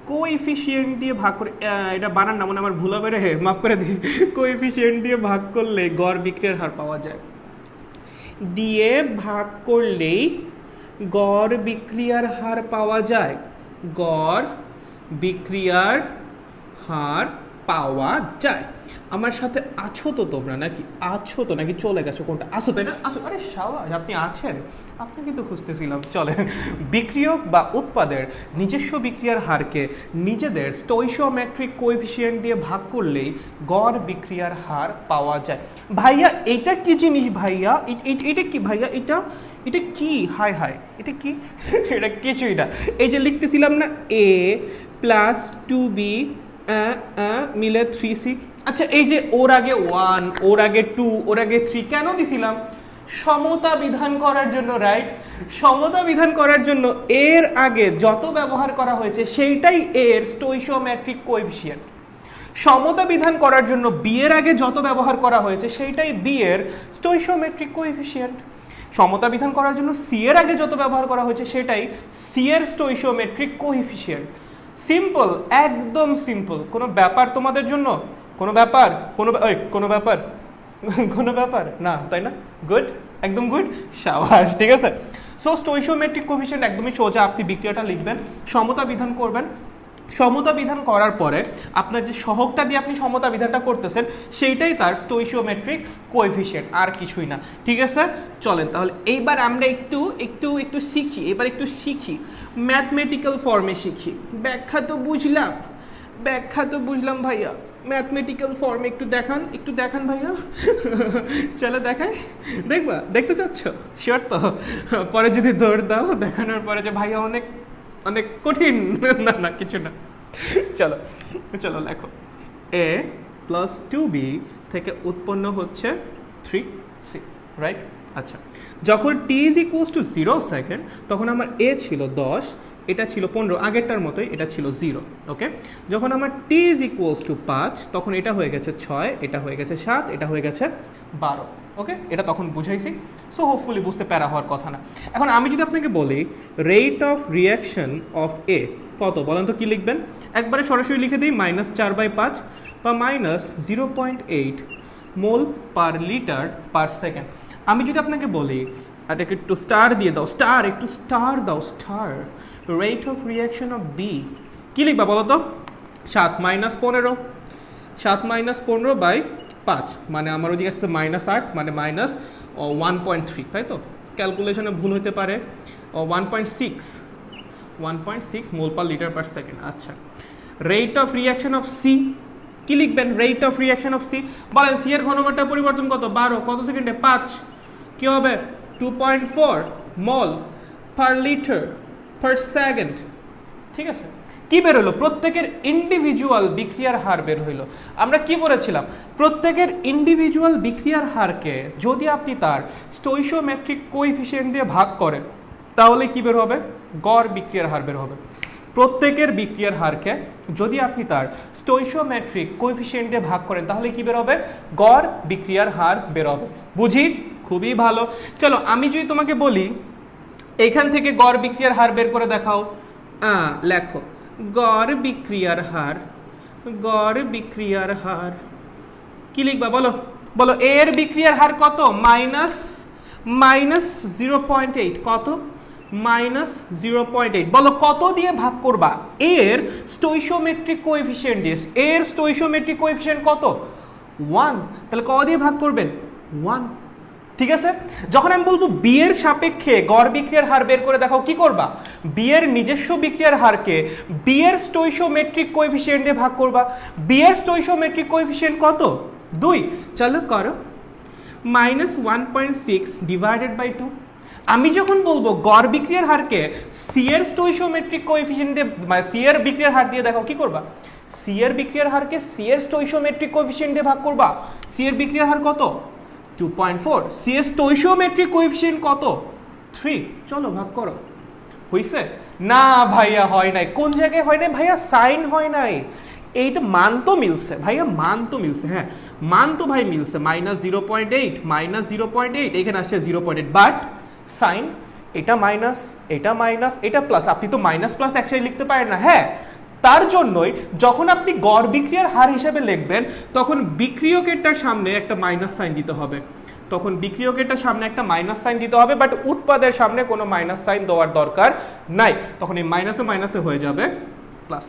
কোএফিসিয়েন্ট দিয়ে ভাগ করে, এটা বানান না মনে আমার ভুল হবে রে, মাফ করে দিস, কোএফিসিয়েন্ট দিয়ে ভাগ করলে গড় বিক্রিয়ার হার পাওয়া যায়, দিয়ে ভাগ করলেই গড় বিক্রিয়ার হার পাওয়া যায়, গড় বিক্রিয়ার হার পাওয়া যায়। আমার সাথে আছো তো তোমরা, নাকি চলে গেছো? কোনটা আছো, তাই না? আছো, আরে সাবাস, আপনি আছেন, আপনাকে তো খুঁজতেছিলাম। চলেন, বিক্রিয়ক বা উৎপাদের নিজস্ব বিক্রিয়ার হারকে নিজেদের স্টয়চিওমেট্রিক কোএফিসিয়েন্ট দিয়ে ভাগ করলেই গড় বিক্রিয়ার হার পাওয়া যায়। ভাইয়া এটা কি জিনিস ভাইয়া? এটা কি ভাইয়া? এটা কি? হায় এটা কি? এটা কিছুই না। এই যে লিখতেছিলাম না, a প্লাস 2b মিলে 3c। আচ্ছা, এই যে ওর আগে 1, ওর আগে 2, ওর আগে 3 কেন দিছিলাম? সমতা বিধান করার জন্য, রাইট? সমতা বিধান করার জন্য এর আগে যত ব্যবহার করা হয়েছে সেইটাই এর স্টয়চিওমেট্রিক কোএফিসিয়েন্ট। সমতা বিধান করার জন্য বি এর আগে যত ব্যবহার করা হয়েছে সেইটাই বি এর স্টয়চিওমেট্রিক কোএফিসিয়েন্ট। সমতা বিধান করার জন্য সি এর আগে যত ব্যবহার করা হয়েছে সেটাই সি এর স্টয়চিওমেট্রিক কোএফিসিয়েন্ট। সিম্পল, একদম সিম্পল। কোনো ব্যাপার তোমাদের জন্য? কোনো ব্যাপার না, তাই না? গুড, একদম গুড, সাবাস, ঠিক আছে। সো স্টয়চিওমেট্রিক কোএফিসিয়েন্ট একদমই সোজা। আপনি বিক্রিয়াটা লিখবেন, সমতা বিধান করবেন, সমতা বিধান করার পরে আপনার যে সহগটা দিয়ে আপনি সমতা বিধানটা করতেছেন সেইটাই তার স্টয়চিওমেট্রিক কোএফিসিয়েন্ট, আর কিছুই না, ঠিক আছে? চলেন তাহলে এইবার আমরা একটু শিখি, ম্যাথমেটিক্যাল ফর্মে শিখি। ব্যাখ্যা তো বুঝলাম ভাইয়া, ম্যাথমেটিক্যাল ফর্মে একটু দেখান ভাইয়া। চলো দেখতে চাচ্ছ? শিওর তো? পরে যদি দৌড় দাও দেখানোর পরে যে ভাইয়া অনেক কঠিন, না কিছু না। চলো লেখো, a প্লাস 2b থেকে উৎপন্ন হচ্ছে 3c, রাইট? আচ্ছা, যখন t is equals to 0 second তখন আমার a ছিল 10, এটা ছিল 15, আগেরটার মতোই, এটা ছিল 0, ওকে? যখন আমার t is equals to 5 তখন এটা হয়ে গেছে 6, এটা হয়ে গেছে 7, এটা হয়ে গেছে 12, ওকে? এটা তখন বুঝাইছি, সো হোপফুলি বুঝতে প্যারা হওয়ার কথা না। এখন আমি যদি আপনাকে বলি রেট অফ রিয়াকশন অফ এ কত, বলেন তো কি লিখবেন? একবারে সরাসরি লিখে দিই, -4/5 বা -0.8 mole per litre per second. আমি যদি আপনাকে বলি এটাকে একটু স্টার দিয়ে দাও, rate of reaction of B, কি লিখবা বলো তো? 7 - 15/5, মানে আমার ওদিকে আসছে -8, মানে -1.3, তাই তো? ক্যালকুলেশনে ভুল হতে পারে। 1.6 mole per litre per second. আচ্ছা, rate of reaction of C, কি লিখবেন? Rate of reaction of C, বলেন সি এর ঘনমাত্রা পরিবর্তন কত? 12, কত সেকেন্ডে? 5, কি হবে? 2.4 মোল পার লিটার পার সেকেন্ড, ঠিক আছে? কি বের হলো? প্রত্যেকের ইন্ডিভিজুয়াল বিক্রিয়ার হার বের হইলো। আমরা কি বলেছিলাম? প্রত্যেকের ইন্ডিভিজুয়াল বিক্রিয়ার হারকে যদি আপনি তার স্টয়চিওমেট্রিক কোএফিসিয়েন্ট দিয়ে ভাগ করেন তাহলে কি বের হবে? গড় বিক্রিয়ার হার বের হবে। প্রত্যেকের বিক্রিয়ার হারকে যদি আপনি তার স্টয়চিওমেট্রিক কোএফিসিয়েন্ট দিয়ে ভাগ করেন তাহলে কি বের হবে? গড় বিক্রিয়ার হার বের হবে। বুঝি? খুবই ভালো। চলো, আমি যদি তোমাকে বলি এখান থেকে গড় বিক্রিয়ার হার বের করে দেখাও, লেখো গড় বিক্রিয়ার হার, কি লিখবা বলো? এর বিক্রিয়ার হার কত? -0.8, কত? -0.8। বলো কত দিয়ে ভাগ করবা? এর স্টয়চিওমেট্রিক কোএফিসিয়েন্ট দিয়ে। এর স্টয়চিওমেট্রিক কোএফিসিয়েন্ট কত? 1, তাহলে কত দিয়ে ভাগ করবেন? 1, ঠিক আছে? যখন আমি বলবো বি এর সাপেক্ষে গড় বিক্রিয়ার হার বের করে দেখাও, কি করবা? বি এর নিজস্ব বিক্রিয়ার হারকে বি এর স্টয়চিওমেট্রিক কোএফিসিয়েন্ট দিয়ে ভাগ করবা। বি এর স্টয়চিওমেট্রিক কোএফিসিয়েন্ট কত? 2। চলো করো, -1.6 ডিভাইডেড বাই 2। আমি যখন বলবো গড় বিক্রিয়ার হারকে সি এর স্টয়চিওমেট্রিক কোএফিসিয়েন্ট দিয়ে, মানে সি এর বিক্রিয়ার হার দিয়ে দেখাও, কি করবা? সি এর বিক্রিয়ার হারকে সি এর স্টোইশিওমেট্রিক কোএফিসিয়েন্ট দিয়ে ভাগ করবা। সি এর বিক্রিয়ার হার কত? 2.4। সি এর স্টোইশিওমেট্রিক কোএফিসিয়েন্ট কত? 3। চলো ভাগ করো। হইছে? না ভাইয়া হয় নাই। কোন জায়গায় হয় নাই ভাইয়া? সাইন হয় নাই। এই তো মান তো মিলছে ভাইয়া, মান তো মিলছে, হ্যাঁ মান তো ভাই মিলছে, -0.8 এখানে আসছে 0.8, বাট সাইন এটা মাইনাস, এটা মাইনাস, এটা প্লাস, আপনি তো মাইনাস প্লাস একসাথে লিখতে পারেন না। হ্যাঁ, তার জন্যই যখন আপনি গড় বিক্রিয়ার হার হিসেবে লিখবেন তখন বিক্রিয়কেরটার সামনে একটা মাইনাস সাইন দিতে হবে, তখন বিক্রিয়কেরটার সামনে একটা মাইনাস সাইন দিতে হবে, বাট উৎপাদের সামনে কোনো মাইনাস সাইন দেওয়ার দরকার নাই, তখন এই মাইনাসে মাইনাসে হয়ে যাবে প্লাস।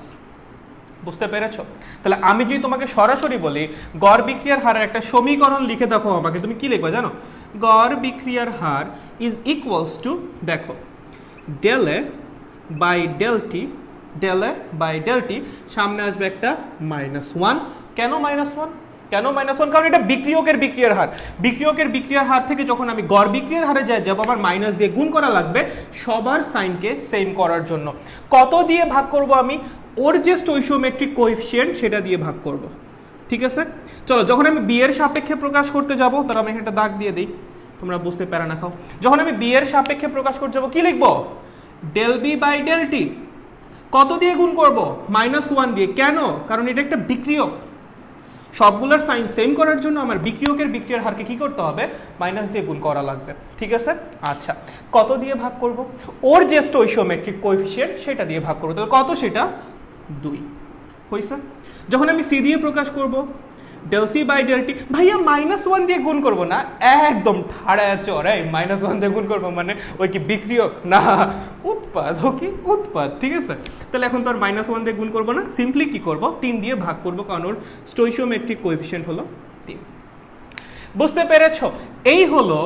বুঝতে পেরেছো? তাহলে আমি যদি তোমাকে সরাসরি বলি গড় বিক্রিয়ার হারের একটা সমীকরণ লিখে দেখো আমাকে, তুমি কি লিখবে জানো? গড় বিক্রিয়ার হার ইজ ইকুয়ালস টু, দেখো, del A by del t, del A by del t, সামনে আসবে একটা -1। কেন -1? কেন -1? কারণ এটা বিক্রিয়কের বিক্রিয়ার হার। বিক্রিয়কের বিক্রিয়ার হার থেকে যখন আমি গড় বিক্রিয়ার হারে যাই যাব, আবার মাইনাস দিয়ে গুণ করা লাগবে সবার সাইনকে সেম করার জন্য। কত দিয়ে ভাগ করব আমি? ওর যে স্টোইশিওমেট্রিক কোএফিসিয়েন্ট সেটা দিয়ে ভাগ করব। ঠিক আছে, চলো যখন আমি বি এর সাপেক্ষে প্রকাশ করতে যাব, তাহলে আমি একটা দাগ দিয়ে দিই, তোমরা বুঝতে পারা না খাও। যখন আমি বি এর সাপেক্ষে প্রকাশ করতে যাব কি লিখবো? Del B by del t. কত দিয়ে গুণ করব? -1 দিয়ে। কেন? কারণ এটা একটা বিক্রিয়ক, সবগুলোর সাইন সেম করার জন্য আমার বিক্রিয়কের বিক্রিয়ার হারকে কি করতে হবে? মাইনাস দিয়ে গুণ করা লাগবে। ঠিক আছে, আচ্ছা কত দিয়ে ভাগ করব? ওর যে স্টোইশিওমেট্রিক কোএফিসিয়েন্ট সেটা দিয়ে ভাগ করব। তাহলে কত? সেটা 2 হইছে। যখন আমি সি দিয়ে প্রকাশ করব, del C by del t, ভাইয়া -1 দিয়ে গুণ করব না, একদম ঠাড়ায় চড়াই -1 দিয়ে গুণ করব, মানে ওই কি বিক্রিয়ক না উৎপাদ? ও কি উৎপাদ? ঠিক আছে, তাহলে এখন তো আর -1 দিয়ে গুণ করব না, সিম্পলি কি করব? 3 দিয়ে ভাগ করব, কারণ ওর স্টোইশিওমেট্রিক কোএফিসিয়েন্ট হলো 3। বুঝতে পেরেছো? এই হলো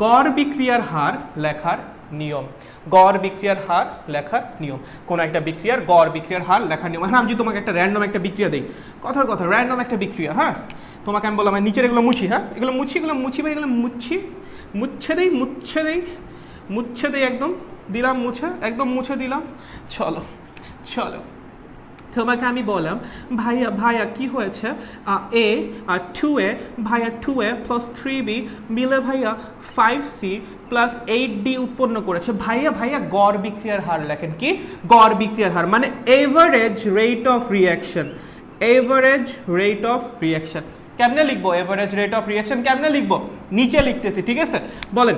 গড় বিক্রিয়ার হার লেখার নিয়ম। গড় বিক্রিয়ার হার লেখার নিয়ম, কোন একটা বিক্রিয়ার গড় বিক্রিয়ার হার লেখার নিয়ম। হ্যাঁ, আমি যদি তোমাকে একটা র্যান্ডম একটা বিক্রিয়া দেই, কথার কথা র্যান্ডম একটা বিক্রিয়া, হ্যাঁ তোমাকে আমি বললাম নিচের এগুলো মুছি, হ্যাঁ এগুলো মুছি, এগুলো মুছি ভাই, এগুলো মুছি, মুছে দেই, মুছে দেই, মুছে দেই, একদম দিলাম মুছে, একদম মুছে দিলাম। চলো চলো, তোমাকে আমি বললাম ভাইয়া ভাইয়া কি হয়েছে? এ আর 2a, ভাইয়া 2a প্লাস 3b মিলে ভাইয়া 5c প্লাস 8d উৎপন্ন করেছে। ভাইয়া ভাইয়া গড় বিক্রিয়ার হার লেখেন। কি গড় বিক্রিয়ার হার? মানে average rate of reaction. Average rate of reaction কেমনে লিখবো? এভারেজ রেট অফ রিঅ্যাকশন কেমনে লিখবো? নিচে লিখতেছি, ঠিক আছে? বলেন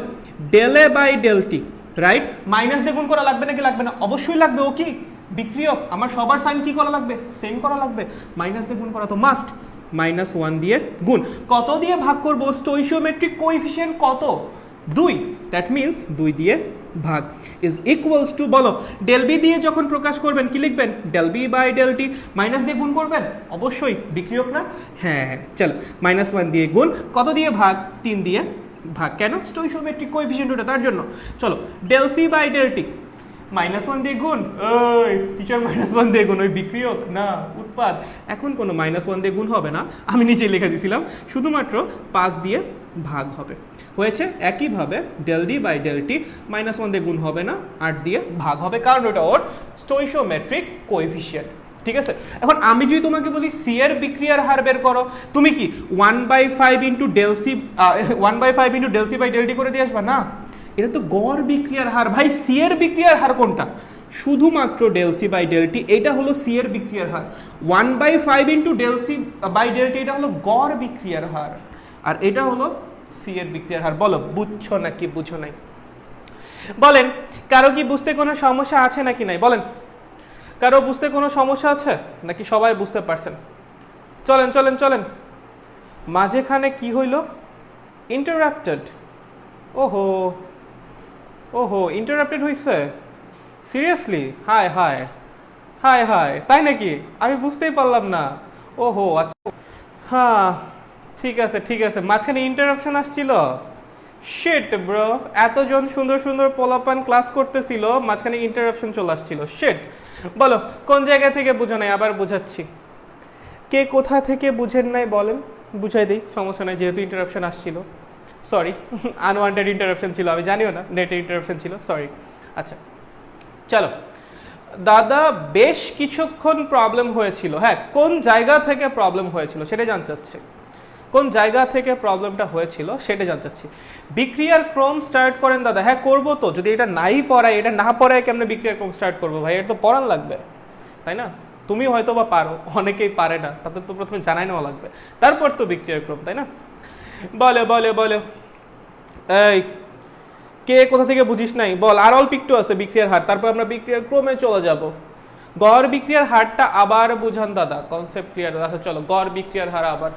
del A by del t, right? Minus দিয়ে গুণ করা লাগবে নাকি লাগবে না? অবশ্যই লাগবে। ও কি বিক্রিয়ক, আমার সবার সাইন কি করা লাগবে? সেম করা লাগবে। মাইনাস দিয়ে গুণ করা তো মাস্ট। -1 দিয়ে গুণ। কত দিয়ে ভাগ করব? স্টোইশিওমেট্রিক কোএফিসিয়েন্ট কত? 2। দ্যাট মিন্স 2 দিয়ে ভাগ ইজ ইকুয়ালস টু, বলো ডেল বি দিয়ে যখন প্রকাশ করবেন কি লিখবেন? Del B by del t. Minus দিয়ে গুণ করবেন অবশ্যই, বিক্রিয়ক না? হ্যাঁ হ্যাঁ, চলো -1 দিয়ে গুণ, কত দিয়ে ভাগ? 3 দিয়ে ভাগ। কেন? স্টোইশিওমেট্রিক কোএফিসিয়েন্ট ওটা, তার জন্য। চলো del C by del t, -1 দিয়ে গুণ। ওই টিচার -1 দিয়ে গুণ, ওই বিক্রিয়ক না উৎপাদ। এখন কোনো -1 দিয়ে গুণ হবে না, আমি নিচে লিখে দিয়েছিলাম, শুধুমাত্র 5 দিয়ে ভাগ হবে। হয়েছে। একইভাবে del D by del t, -1 দিয়ে গুণ হবে না, 8 দিয়ে ভাগ হবে, কারণ ওটা ওর স্টোইশিওমেট্রিক কোএফিসিয়েন্ট। ঠিক আছে, এখন আমি যদি তোমাকে বলি সি এর বিক্রিয়ার হার বের করো, তুমি কি 1/5 into del C 1/5 into del C by del t করে দিয়ে আসবা? না, এটা তো গড় বিক্রিয়ার হার। ভাই সি এর বিক্রিয়ার হার কোনটা? শুধুমাত্র del C by del t, এটা হলো সি এর বিক্রিয়ার হার। 1/5 into del C by del t, এটা হলো গড় বিক্রিয়ার হার, আর এটা হলো সি এর বিক্রিয়ার হার। বলো বুঝছো নাকি বুঝো নাই? বলেন কারো কি বুঝতে কোনো সমস্যা আছে নাকি নাই? বলেন কারো বুঝতে কোনো সমস্যা আছে নাকি সবাই বুঝতে পারছেন? চলেন চলেন চলেন। মাঝেখানে কি হইল? ইন্টারাপ্টেড। ওহো ওহো, ইন্টারাপ্টেড হইছে? সিরিয়াসলি? হায় হায় হায় হায়, তাই নাকি? আমি বুঝতেই পারলাম না। ওহো আচ্ছা, হ্যাঁ ঠিক আছে ঠিক আছে, মাঝখানে ইন্টারাপশন আসছিল। শিট ব্রো, এতজন সুন্দর সুন্দর পোলাপান ক্লাস করতেছিল, মাঝখানে ইন্টারাপশন চলে আসছিল। শিট। বলো কোন জায়গা থেকে বুঝো নাই? আবার বুঝাচ্ছি। কে কোথা থেকে বুঝেন নাই বলেন, বুঝাই দিই, সমস্যা নাই, যেহেতু ইন্টারাপশন আসছিল। সরি, আনওয়ান্টেড ইন্টারাপশন ছিল, আমি জানিও না, নেটের ইন্টারাপশন ছিল, সরি। আচ্ছা চলো, দাদা বেশ কিছুক্ষণ প্রবলেম হয়েছিল, হ্যাঁ কোন জায়গা থেকে প্রবলেম হয়েছিল সেটা জানতে চাচ্ছি, কোন জায়গা থেকে প্রবলেমটা হয়েছিল সেটা জানতে চাচ্ছি। বিক্রিয়ার ক্রম স্টার্ট করেন দাদা, হ্যাঁ করবো তো, যদি এটা নাই পড়ায়, এটা না পড়ায় কেমনে বিক্রিয়ার ক্রম স্টার্ট করবো ভাই, এটা তো পড়ান লাগবে তাই না? তুমি হয়তো বা পারো, অনেকেই পারে না, তাদের তো প্রথমে জানাই নেওয়া লাগবে, তারপর তো বিক্রিয়ার ক্রম, তাই না? বলে বলে বলে এই কে কোথা থেকে বুঝিস নাই বল, আর অল্প একটু আছে বিক্রিয়ার হার, তারপর আমরা বিক্রিয়ার ক্রমে চলে যাব। গড় বিক্রিয়ার হারটা আবার বুঝান দাদা, কনসেপ্ট ক্লিয়ার দাদা। চলো গড় বিক্রিয়ার হার আবার,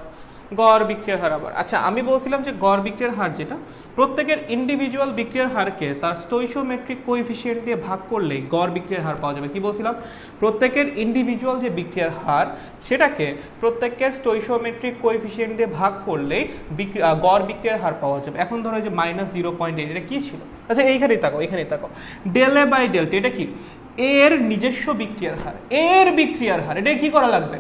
গড় বিক্রিয়ার হার আবার। আচ্ছা আমি বলছিলাম যে গড় বিক্রিয়ার হার যেটা, প্রত্যেকের ইন্ডিভিজুয়াল বিক্রিয়ার হারকে তার স্টোইশিওমেট্রিক কোএফিসিয়েন্ট দিয়ে ভাগ করলেই গড় বিক্রিয়ার হার পাওয়া যাবে। কি বলছিলাম? প্রত্যেকের ইন্ডিভিজুয়াল যে বিক্রিয়ার হার সেটাকে প্রত্যেকের স্টোইশিওমেট্রিক কোএফিসিয়েন্ট দিয়ে ভাগ করলেই গড় বিক্রিয়ার হার পাওয়া যাবে। এখন ধরো যে -0.8 এটা কি ছিল? আচ্ছা এইখানেই তাকাও, এইখানেই তাকাও, del A by del t এটা কি? এর নিজস্ব বিক্রিয়ার হার, এর বিক্রিয়ার হার, এটা কি করা লাগবে?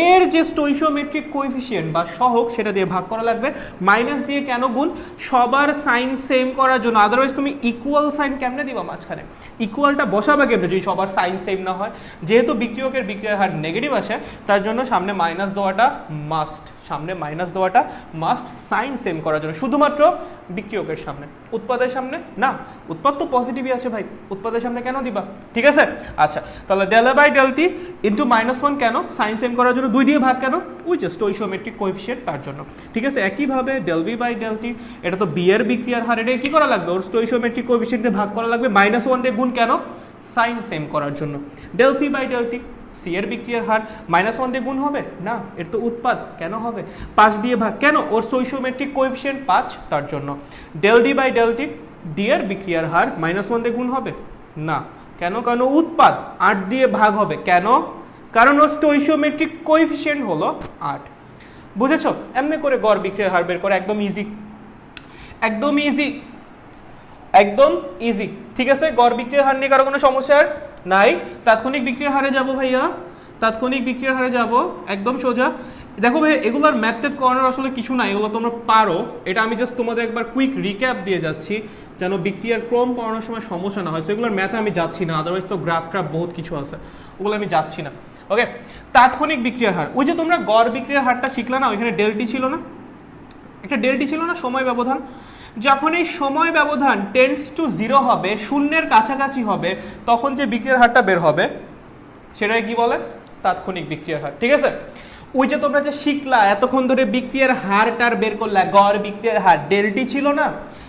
এর যে স্টোইশিওমেট্রিক কোএফিসিয়েন্ট বা সহগ সেটা দিয়ে ভাগ করা লাগবে। মাইনাস দিয়ে কেন গুণ? সবার সাইন সেম করার জন্য, আদারওয়াইজ তুমি ইকুয়াল সাইন কেমনে দিবা মাঝখানে? ইকুয়ালটা বসাবা কেমনে যদি সবার সাইন সেম না হয়? যেহেতু বিক্রিয়কের বিক্রিয়ার হার নেগেটিভ আসে তার জন্য সামনে মাইনাস দেওয়াটা মাস্ট, সামনে মাইনাস দেওয়াটা মাস্ট সাইন সেম করার জন্য, শুধুমাত্র বিক্রিয়কের সামনে, উৎপাদের সামনে না। উৎপাদ তো পজিটিভই আছে ভাই, উৎপাদের সামনে কেন দিবা? ঠিক আছে। আচ্ছা তাহলে del A by del t into -1 কেন? সাইন সেম করার জন্য। 2 দিয়ে ভাগ কেন? ওই যে স্টোইশিওমেট্রিক কোএফিসিয়েন্ট তার জন্য। ঠিক আছে। একইভাবে del V by del t, এটা তো বি এর বিক্রিয়ার হার, এটা কি করা লাগবে? ওর স্টোইশিওমেট্রিক কোএফিসিয়েন্ট দিয়ে ভাগ করা লাগবে। -1 দিয়ে গুণ কেন? সাইন সেম করার জন্য। Del C by del t, C এর বিক্রিয়ার হার -1 দিয়ে গুণ হবে না, এর তো উৎপাদ, কেন হবে? 5 দিয়ে ভাগ কেন? ওর স্টোইশিওমেট্রিক কোএফিসিয়েন্ট 5 তার জন্য। Del D by del t, D এর বিক্রিয়ার হার -1 দিয়ে গুণ হবে না, কেন? কারণ উৎপাদ 8 দিয়ে ভাগ হবে, কেন? কারণ ওর স্টোইশিওমেট্রিক কোএফিসিয়েন্ট হলো 8। বুঝেছো? এমনি করে গড় বিক্রিয়ার হার বের করে, একদম ইজি, একদম ইজি, একদম ইজি। ঠিক আছে। গড় বিক্রিয়ার হার নিয়ে কারো কোনো সমস্যা নাই। তাৎক্ষণিক বিক্রিয়ার হারে যাব ভাইয়া, তাৎক্ষণিক বিক্রিয়ার হারে যাব, একদম সোজা। দেখো ভাই এগুলোর ম্যাথ করানোর আসলে কিছু নাই, এগুলো তোমরা পারো। এটা আমি জাস্ট তোমাদের একবার কুইক রিক্যাপ দিয়ে যাচ্ছি যেন বিক্রিয়ার ক্রম পড়ানোর সময় সমস্যা না হয়। তো এগুলোর ম্যাথে আমি যাচ্ছি না, আদারওয়াইজ তো গ্রাফ ট্রাফ বহুত কিছু আছে, ওগুলো আমি যাচ্ছি না। ওকে, তাৎক্ষণিক বিক্রিয়ার হার, ওই যে তোমরা গড় বিক্রিয়ার হারটা শিখলা না, ওইখানে ডেলটি ছিল না, একটা ডেলটি ছিল না, সময় ব্যবধান। যখন এই সময় ব্যবধান টেন্ডস টু 0 হবে, শূন্যের কাছাকাছি হবে, তখন যে বিক্রিয়ার হারটা বের হবে সেটাই কি বলে? তাৎক্ষণিক বিক্রিয়ার হার। ঠিক আছে। ওই যে তোমরা যে শিখলা এতক্ষণ ধরে বিক্রিয়ার হারটার বের করলা, গড় বিক্রিয়ার হার ডেলটি ছিল না,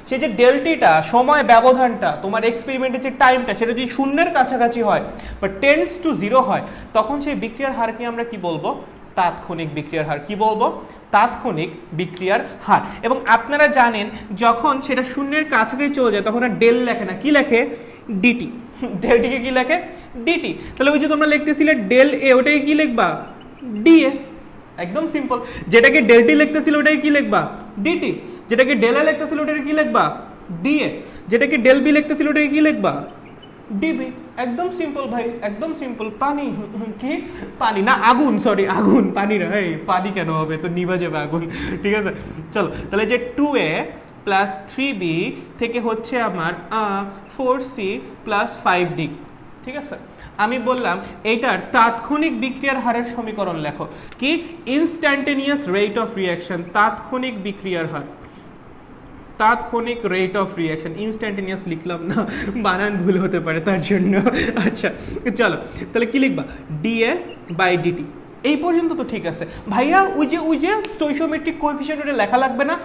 সেই যে ডেলটিটা সময় ব্যবধানটা, তোমার এক্সপেরিমেন্টের যে টাইমটা, সেটা যদি শূন্যের কাছাকাছি হয় বা টেন্ডস টু 0 হয়, তখন সেই বিক্রিয়ার হারকে আমরা কি বলবো? তাৎক্ষণিক বিক্রিয়ার হার। কি বলবো? তাৎক্ষণিক বিক্রিয়ার হার। এবং আপনারা জানেন যখন সেটা শূন্যের কাছাকাছি চলে যায় তখন আর ডেল লেখে না, কি লেখে? ডিটি। ডেলটিকে কি লেখে? ডিটি। তাহলে ওই যে তোমরা লিখতেছিলে ডেল এ, ওটাকে কি লিখবা? ডিএ। একদম সিম্পল। যেটাকে ডেলটি লিখতেছিল ওটাকে কি লিখবা? ডিটি। যেটাকে ডেল এ লিখতেছিল ওটাকে কি লিখবা? ডিএ। যেটাকে ডেল বি লিখতেছিল ওটাকে কি লিখবা? ডিবি। একদম সিম্পল ভাই, একদম সিম্পল। পানি, কি পানি না, আগুন, সরি আগুন, পানি না, এই পানি কেন হবে? তো নিভা যাবে আগুন। ঠিক আছে। চলো তাহলে যে 2a প্লাস 3b থেকে হচ্ছে আমার 4c প্লাস 5d। ঠিক আছে। আমি বললাম এইটার তাৎক্ষণিক বিক্রিয়ার হারের সমীকরণ লেখো। কি? ইনস্ট্যান্টেনিয়াস রেট অফ রিঅ্যাকশন, তাৎক্ষণিক বিক্রিয়ার হার, তাৎক্ষণিক রেট অফ রিঅ্যাকশন। ইনস্ট্যান্টেনিয়াস লিখলাম না, বানান ভুল হতে পারে তার জন্য। আচ্ছা চলো তাহলে কি লিখবা? DA by DT. এই পর্যন্ত তো ঠিক আছে ভাইয়া। ওই যে স্টোইশিওমেট্রিক কোএফিসিয়েন্ট ওটা লেখা লাগবে না?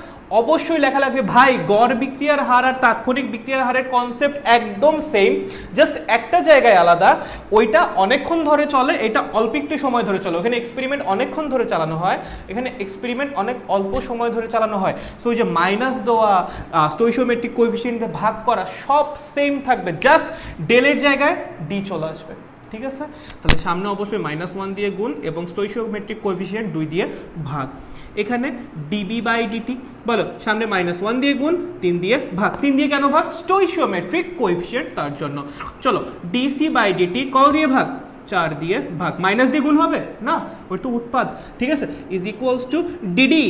অবশ্যই লেখা লাগবে ভাই। গড় বিক্রিয়ার হার আর তাৎক্ষণিক বিক্রিয়ার হারের কনসেপ্ট একদম সেম, জাস্ট একটা জায়গায় আলাদা। ওইটা অনেকক্ষণ ধরে চলে, এটা অল্প একটু সময় ধরে চলে। ওখানে এক্সপেরিমেন্ট অনেকক্ষণ ধরে চালানো হয়, এখানে এক্সপেরিমেন্ট অনেক অল্প সময় ধরে চালানো হয়। সো ওই যে মাইনাস দেওয়া, স্টোইশিওমেট্রিক কোএফিসিয়েন্ট দিয়ে ভাগ করা, সব সেম থাকবে, জাস্ট ডেলের জায়গায় ডি চলে আসবে। ঠিক আছে। তাহলে সামনে অবশ্যই -1 দিয়ে গুণ এবং স্টোইশিওমেট্রিক কোএফিসিয়েন্ট 2 দিয়ে ভাগ। এখানে ডিবি বাই ডিটি, বলো সামনে -1 দিয়ে গুণ, 3 দিয়ে ভাগ। 3 দিয়ে কেন ভাগ? স্টোইশিওমেট্রিক কোএফিসিয়েন্ট তার জন্য। চলো ডিসি বাই ডিটি কত দিয়ে ভাগ? 4 দিয়ে ভাগ। মাইনাস দিয়ে গুণ হবে না, ওই তো উৎপাদ। ঠিক আছে। Is equals to d d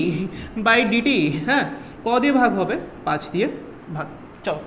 by d t. হ্যাঁ, ক দিয়ে ভাগ হবে? 5 দিয়ে ভাগ। চলো,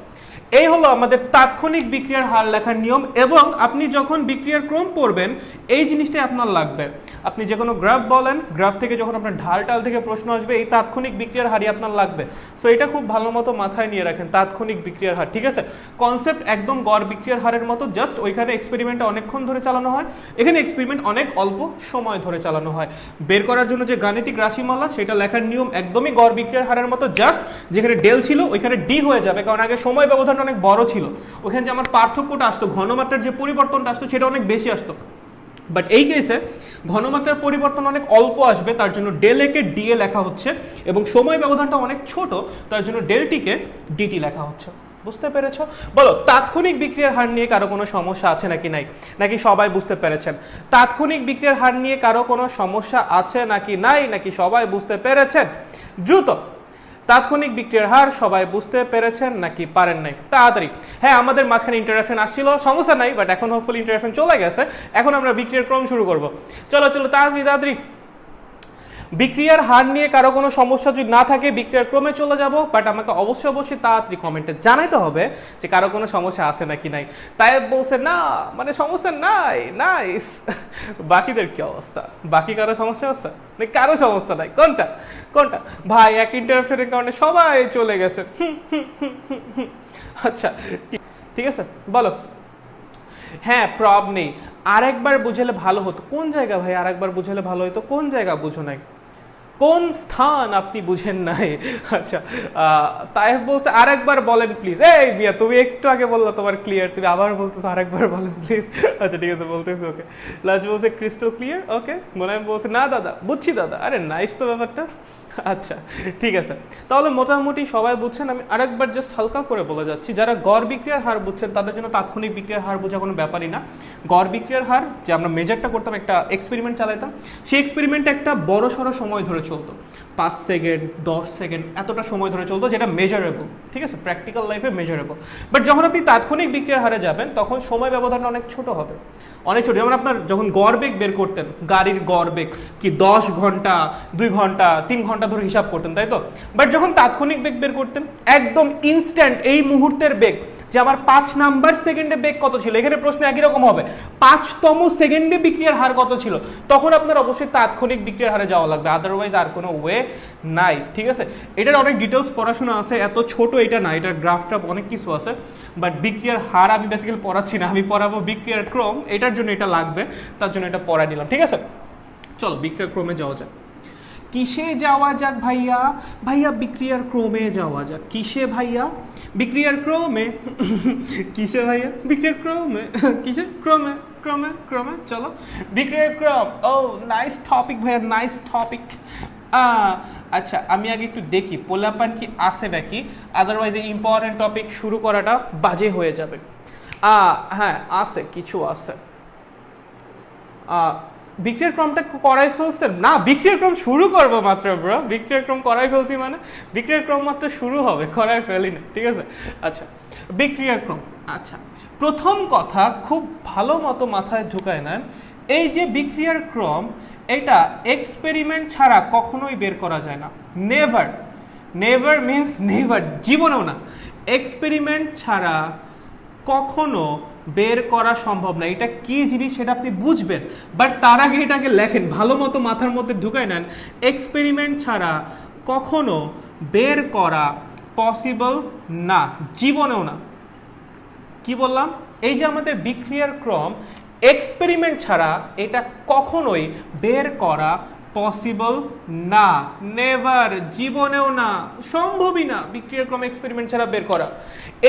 এই হলো আমাদের তাৎক্ষণিক বিক্রিয়ার হার লেখার নিয়ম। এবং আপনি যখন বিক্রিয়ার ক্রম পড়বেন এই জিনিসটাই আপনার লাগবে। আপনি যে কোনো গ্রাফ বলেন, গ্রাফ থেকে যখন আপনার ঢাল টাল থেকে প্রশ্ন আসবে, এই তাৎক্ষণিক বিক্রিয়ার হারই আপনার লাগবে। সো এটা খুব ভালো মতো মাথায় নিয়ে রাখেন, তাৎক্ষণিক বিক্রিয়ার হার। ঠিক আছে, কনসেপ্ট একদম গড় বিক্রিয়ার হারের মতো, জাস্ট ওইখানে এক্সপেরিমেন্টটা অনেকক্ষণ ধরে চালানো হয়, এখানে এক্সপেরিমেন্ট অনেক অল্প সময় ধরে চালানো হয়। বের করার জন্য যে গাণিতিক রাশিমালা সেটা লেখার নিয়ম একদমই গড় বিক্রিয়ার হারের মতো, জাস্ট যেখানে ডেল ছিল ওইখানে ডি হয়ে যাবে, কারণ আগে সময় ব্যবধানটা অনেক বড় ছিল। ওখানে যে আমার পার্থক্যটা আসতো, ঘনমাত্রার যে পরিবর্তনটা আসতো সেটা অনেক বেশি আসতো। বাট এই কেসে ঘনমাত্রার পরিবর্তন অনেক অল্প আসবে, তার জন্য ডেল একে ডিএ লেখা হচ্ছে, এবং সময় ব্যবধানটা অনেক ছোট, তার জন্য ডেলটিকে ডিটি লেখা হচ্ছে। বুঝতে পেরেছো? বলো, তাৎক্ষণিক বিক্রিয়ার হার নিয়ে কারো কোনো সমস্যা আছে নাকি নাই? নাকি সবাই বুঝতে পেরেছেন? তাৎক্ষণিক বিক্রিয়ার হার নিয়ে কারো কোনো সমস্যা আছে নাকি নাই? নাকি সবাই বুঝতে পেরেছেন? দ্রুত, তাৎক্ষণিক বিক্রিয়ার হার সবাই বুঝতে পেরেছেন নাকি পারেন নাই? তাড়াতাড়ি। হ্যাঁ, আমাদের মাঝখানে ইন্টারাকশন আসছিল, সমস্যা নাই, বাট এখন হোপফুলি ইন্টারাকশন চলে গেছে। এখন আমরা বিক্রিয়ার ক্রম শুরু করব। চলো চলো, তাড়াতাড়ি তাড়াতাড়ি। বিক্রিয়ার হার নিয়ে কারো কোনো সমস্যা যদি না থাকে বিক্রিয়ার ক্রমে চলে যাব, বাট আমাকে অবশ্যই অবশ্যই তাড়াতাড়ি কমেন্টে জানাইতে হবে যে কারো কোনো সমস্যা আছে নাকি নাই। তাই বলছে না, মানে সমস্যা নাই, নাইস। বাকিদের কি অবস্থা? বাকি কারো সমস্যা আছে নাকি? কারো সমস্যা নাই? কোনটা কোনটা ভাই? এক ইন্টারফেয়ারের কারণে সবাই চলে গেছে। আচ্ছা, ঠিক আছে, বলো। হ্যাঁ, প্রব নেই, আরেকবার বুঝালে ভালো হতো। কোন জায়গা ভাই আরেকবার বুঝালে ভালো হতো? কোন জায়গা বুঝো নাই? কোন স্থান আপনি বুঝেন নাই? আচ্ছা, তাইফ বলছে আরেকবার বলেন প্লিজ। এই মিয়া, তুমি একটু আগে বললা তোমার ক্লিয়ার, তুমি আবার বলতেছো আরেকবার বলেন প্লিজ। আচ্ছা ঠিক আছে, বলতেছি। ওকে, লাজ বলছে ক্রিস্টাল ক্লিয়ার। ওকে, মোলায়েম বলছে না দাদা, বুঝছি দাদা। আরে নাইস তো ব্যাপারটা। আচ্ছা ঠিক আছে, তাহলে মোটামুটি সবাই বুঝছেন। আমি আরেকবার জাস্ট হালকা করে বলে যাচ্ছি, যারা গড় বিক্রিয়ার হার বুঝছেন তাদের জন্য তাৎক্ষণিক বিক্রিয়ার হার বোঝা কোনো ব্যাপারই না। গড় বিক্রিয়ার হার যে আমরা মেজারটা করতাম, একটা এক্সপেরিমেন্ট চালাইতাম, সেই এক্সপেরিমেন্টে একটা বড় সড়ো সময় ধরে চলতো, 5 সেকেন্ড 10 সেকেন্ড এতটা সময় ধরে চলতো, যেটা মেজারেবল। ঠিক আছে, প্র্যাকটিক্যাল লাইফে মেজারেবল। বাট যখন আপনি তাৎক্ষণিক বিক্রিয়ার হারে যাবেন তখন সময় ব্যবধানটা অনেক ছোট হবে, অনেক ছোট। যেমন আপনার যখন গড় বেগ বের করতেন, গাড়ির গড় বেগ কি 10 ঘন্টা 2 ঘন্টা 3 ঘন্টা ধরে হিসাব করতেন, তাই তো? বাট যখন তাৎক্ষণিক বেগ বের করতেন, একদম ইনস্ট্যান্ট, এই মুহূর্তের বেগ, যে আমার 5 নাম্বার সেকেন্ডে বেগ কত ছিল, এখানে প্রশ্ন একই রকম হবে, 5তম সেকেন্ডে বিক্রিয়ার হার কত ছিল, তখন আপনার অবশ্যই তাৎক্ষণিক বিক্রিয়ার হারে যাওয়া লাগবে, আদারওয়াইজ আর কোনো ওয়ে নাই। ঠিক আছে, এটার অনেক ডিটেলস পড়াশোনা আছে, এত ছোট এটা না, এটার গ্রাফ ট্রাফ অনেক কিছু আছে। বাট বিক্রিয়ার হার আমি বেসিক্যালি পড়াচ্ছি না, আমি পড়াবো বিক্রিয়ার ক্রম, এটার জন্য এটা লাগবে, তার জন্য এটা পড়াই নিলাম। ঠিক আছে, চলো বিক্রিয়ার ক্রমে যাওয়া যাক। কিসে যাওয়া যাক ভাইয়া? ভাইয়া বিক্রিয়ার ক্রমে যাওয়া যাক। কিসে ভাইয়া? বিক্রিয়ার ক্রমে। কিসে ভাইয়া? বিক্রিয়ার ক্রমে। কিসে? ক্রমে ক্রমে ক্রমে। চলো বিক্রিয়ার ক্রম। ও নাইস টপিক ভাইয়া, নাইস টপিক। আচ্ছা, আমি আগে একটু দেখি পোলাপান কি আসে নাকি, আদারওয়াইজ এই ইম্পর্টেন্ট টপিক শুরু করাটা বাজে হয়ে যাবে। হ্যাঁ আছে, কিছু আছে। বিক্রিয়ার ক্রমটা করাই ফেলছেন না? বিক্রিয়ার ক্রম শুরু করবো মাত্র ব্রো, বিক্রিয়ার ক্রম করাই ফেলছি মানে বিক্রিয়ার ক্রম মাত্র শুরু হবে, করাই ফেলি না। ঠিক আছে, আচ্ছা বিক্রিয়ার ক্রম। আচ্ছা, প্রথম কথা খুব ভালো মতো মাথায় ঢুকায় নেন, এই যে বিক্রিয়ার ক্রম, এটা এক্সপেরিমেন্ট ছাড়া কখনোই বের করা যায় না। নেভার, নেভার মিন্স নেভার, জীবনেও না। এক্সপেরিমেন্ট ছাড়া কখনো বের করা সম্ভব না। এটা কি জিনিস সেটা আপনি বুঝবেন, বাট তার আগে এটাকে লেখেন, ভালো মতো মাথার মধ্যে ঢুকায় নেন। এক্সপেরিমেন্ট ছাড়া কখনো বের করা পসিবল না, জীবনেও না। কি বললাম? এই যে আমাদের বিক্রিয়ার ক্রম, এক্সপেরিমেন্ট ছাড়া এটা কখনোই বের করা পসিবল না, নেভার, জীবনেও না, সম্ভবই না বিক্রিয়ার ক্রম এক্সপেরিমেন্ট ছাড়া বের করা।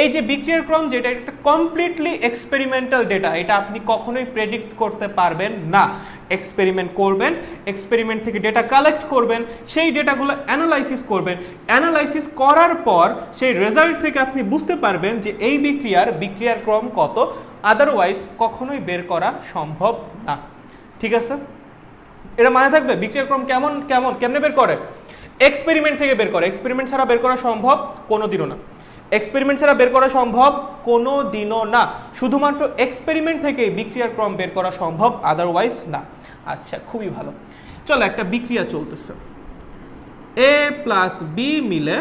এই যে বিক্রিয়ার ক্রম যেটা, এটা কমপ্লিটলি এক্সপেরিমেন্টাল ডেটা, এটা আপনি কখনোই প্রেডিক্ট করতে পারবেন না। এক্সপেরিমেন্ট করবেন, এক্সপেরিমেন্ট থেকে ডেটা কালেক্ট করবেন, সেই ডেটাগুলো অ্যানালাইসিস করবেন, অ্যানালাইসিস করার পর সেই রেজাল্ট থেকে আপনি বুঝতে পারবেন যে এই বিক্রিয়ার ক্রম কত, আদারওয়াইজ কখনোই বের করা সম্ভব না। ঠিক আছে, এটা মাথায় থাকবে। বিক্রিয়ার ক্রম কেমনে বের করে? এক্সপেরিমেন্ট থেকে বের করে। এক্সপেরিমেন্ট ছাড়া বের করা সম্ভব কোনোদিনও না। এক্সপেরিমেন্ট ছাড়া বের করা সম্ভব কোনোদিনও না। শুধুমাত্র এক্সপেরিমেন্ট থেকে বিক্রিয়ার ক্রম বের করা সম্ভব, আদারওয়াইজ না। আচ্ছা, খুবই ভালো। চলো, একটা বিক্রিয়া চলতেছে, এ প্লাস বি মিলে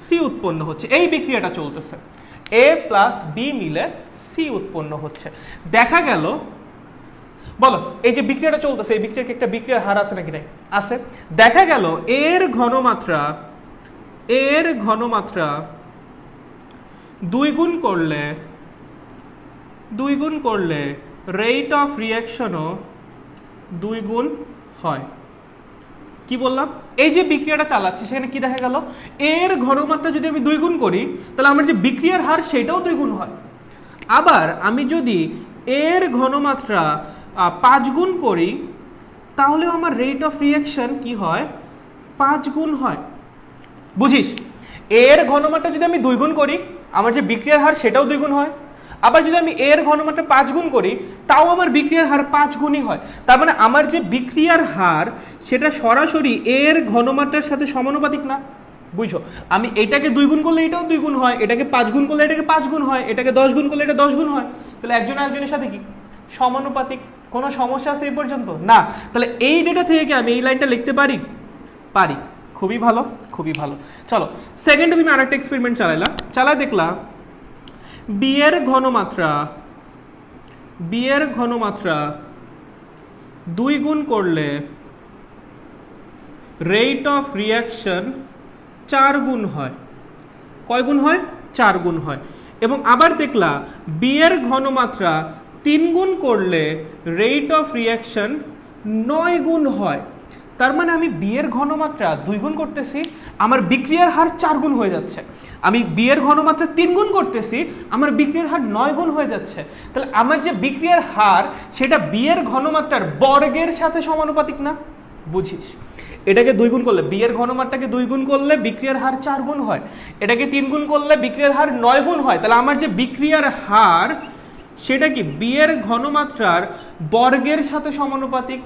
সি উৎপন্ন হচ্ছে, এই বিক্রিয়াটা চলতেছে, এ প্লাস বি মিলে সি উৎপন্ন হচ্ছে। দেখা গেল, বলো এই যে বিক্রিয়াটা চলতেছে এই বিক্রিয়ার একটা বিক্রিয়ার হার আছে নাকি নাই? আছে। দেখা গেল এর ঘনমাত্রা দুই গুণ করলে রেট অফ রিঅ্যাকশনও 2 গুণ হয়। কি বললাম? এই যে বিক্রিয়াটা চালাচ্ছি সেখানে কি দেখা গেল, এর ঘনমাত্রা যদি আমি 2 গুণ করি তাহলে আমার যে বিক্রিয়ার হার সেটাও 2 গুণ হয়। আবার আমি যদি এর ঘনমাত্রা 5 গুণ করি তাহলেও আমার রেট অফ রিঅ্যাকশন কি হয়? 5 গুণ হয়। বুঝিস? এর ঘনমাত্রা যদি আমি 2 গুণ করি আমার যে বিক্রিয়ার হার সেটাও 2 গুণ হয়। আবার যদি আমি এর ঘনমাত্রা 5 গুণ করি তাও আমার বিক্রিয়ার হার 5 গুণই হয়। তার মানে আমার যে বিক্রিয়ার হার সেটা সরাসরি এর ঘনমাত্রার সাথে সমানুপাতিক না। বুঝছো? আমি এটাকে 2 গুণ করলে এটাও 2 গুণ হয়, এটাকে 5 গুণ করলে এটাকে 5 গুণ হয়, এটাকে 10 গুণ করলে এটা 10 গুণ হয়। তাহলে একজন আরেকজনের সাথে কি সমানুপাতিক। কোনো সমস্যা আছে এই পর্যন্ত? না। তাহলে এই ডেটা থেকে কি আমি এই লাইনটা লিখতে পারি? পারি। খুবই ভালো, খুবই ভালো। চলো সেকেন্ডে তুমি আরেকটা এক্সপেরিমেন্ট চালায় দেখলা বি এর ঘনমাত্রা 2 গুণ করলে রেট অফ রিঅ্যাকশন 4 গুণ হয়। কয় গুণ হয়? 4 গুণ হয়। এবং আবার দেখলা বি এর ঘনমাত্রা 3 গুণ করলে রেট অফ রিঅ্যাকশন 9 গুণ হয়। তার মানে আমি বি এর ঘনমাত্রা 2 গুণ করতেছি, আমার বিক্রিয়ার হার 4 গুণ হয়ে যাচ্ছে। আমি বি এর ঘনমাত্রা 3 গুণ করতেছি, আমার বিক্রিয়ার হার 9 গুণ হয়ে যাচ্ছে। তাহলে আমার যে বিক্রিয়ার হার সেটা বি এর ঘনমাত্রার বর্গের সাথে সমানুপাতিক না। বুঝিস? এটাকে 2 গুণ করলে বি এর ঘনমাত্রাকে 2 গুণ করলে বিক্রিয়ার হার 4 গুণ হয়, এটাকে 3 গুণ করলে বিক্রিয়ার হার 9 গুণ হয়। তাহলে আমার যে বিক্রিয়ার হার সেটা কি বি এর ঘনমাত্রার বর্গের সাথে সমানুপাতিক।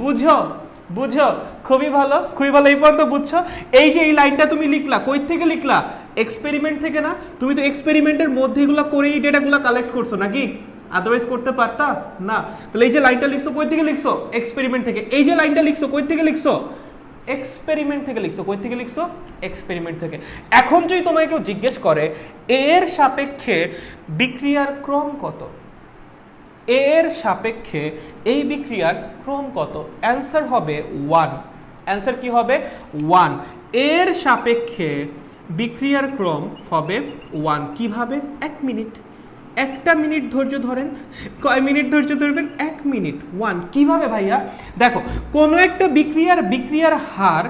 বুঝো? খুবই ভালো, খুবই ভালো। এই পর্যন্ত বুঝছো? এই যে এই লাইনটা তুমি লিখলা, কই থেকে লিখলা? এক্সপেরিমেন্ট থেকে না? তুমি তো এক্সপেরিমেন্টের মধ্যে এগুলো করে এই ডেটাগুলো কালেক্ট করছো নাকি? আদারওয়াইজ করতে পারতা না। তাহলে এই যে লাইনটা লিখছো কই থেকে লিখছো? এক্সপেরিমেন্ট থেকে। এই যে লাইনটা লিখছো কই থেকে লিখছো? এক্সপেরিমেন্ট থেকে লিখছো। কই থেকে লিখছো? এক্সপেরিমেন্ট থেকে। এখন যদি তোমায় কেউ জিজ্ঞেস করে এর সাপেক্ষে বিক্রিয়ার ক্রম কত, এর সাপেক্ষে এই বিক্রিয়ার ক্রম কত? অ্যান্সার হবে 1। অ্যান্সার কি হবে? 1। এর সাপেক্ষে বিক্রিয়ার ক্রম হবে 1। কিভাবে? 1 মিনিট। 1টা মিনিট ধৈর্য ধরেন। কয় মিনিট ধৈর্য ধরবেন? 1 মিনিট। 1 কিভাবে ভাইয়া? দেখো কোনো একটা বিক্রিয়ার হার,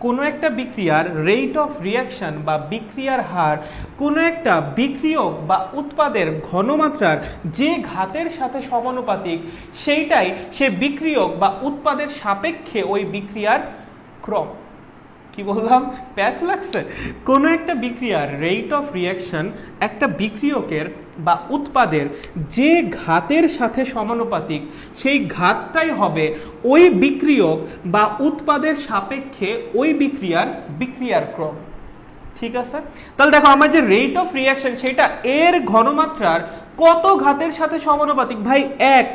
কোনো একটা বিক্রিয়ার রেট অফ রিঅ্যাকশন বা বিক্রিয়ার হার কোনো একটা বিক্রিয়ক বা উৎপাদের ঘনমাত্রার যে ঘাতের সাথে সমানুপাতিক সেইটাই সে বিক্রিয়ক বা উৎপাদের সাপেক্ষে ওই বিক্রিয়ার ক্রম। কি বললাম? প্যাচ লাগছে? কোনো একটা বিক্রিয়ার রেট অফ রিঅ্যাকশন একটা বিক্রিয়কের বা উৎপাদের যে ঘাতের সাথে সমানুপাতিক সেই ঘাতটাই হবে ওই বিক্রিয়ক বা উৎপাদের সাপেক্ষে ওই বিক্রিয়ার ক্রম। ঠিক আছে? তাহলে দেখো আমার যে রেট অফ রিঅ্যাকশন সেটা এর ঘনমাত্রার কত ঘাতের সাথে সমানুপাতিক? ভাই 1।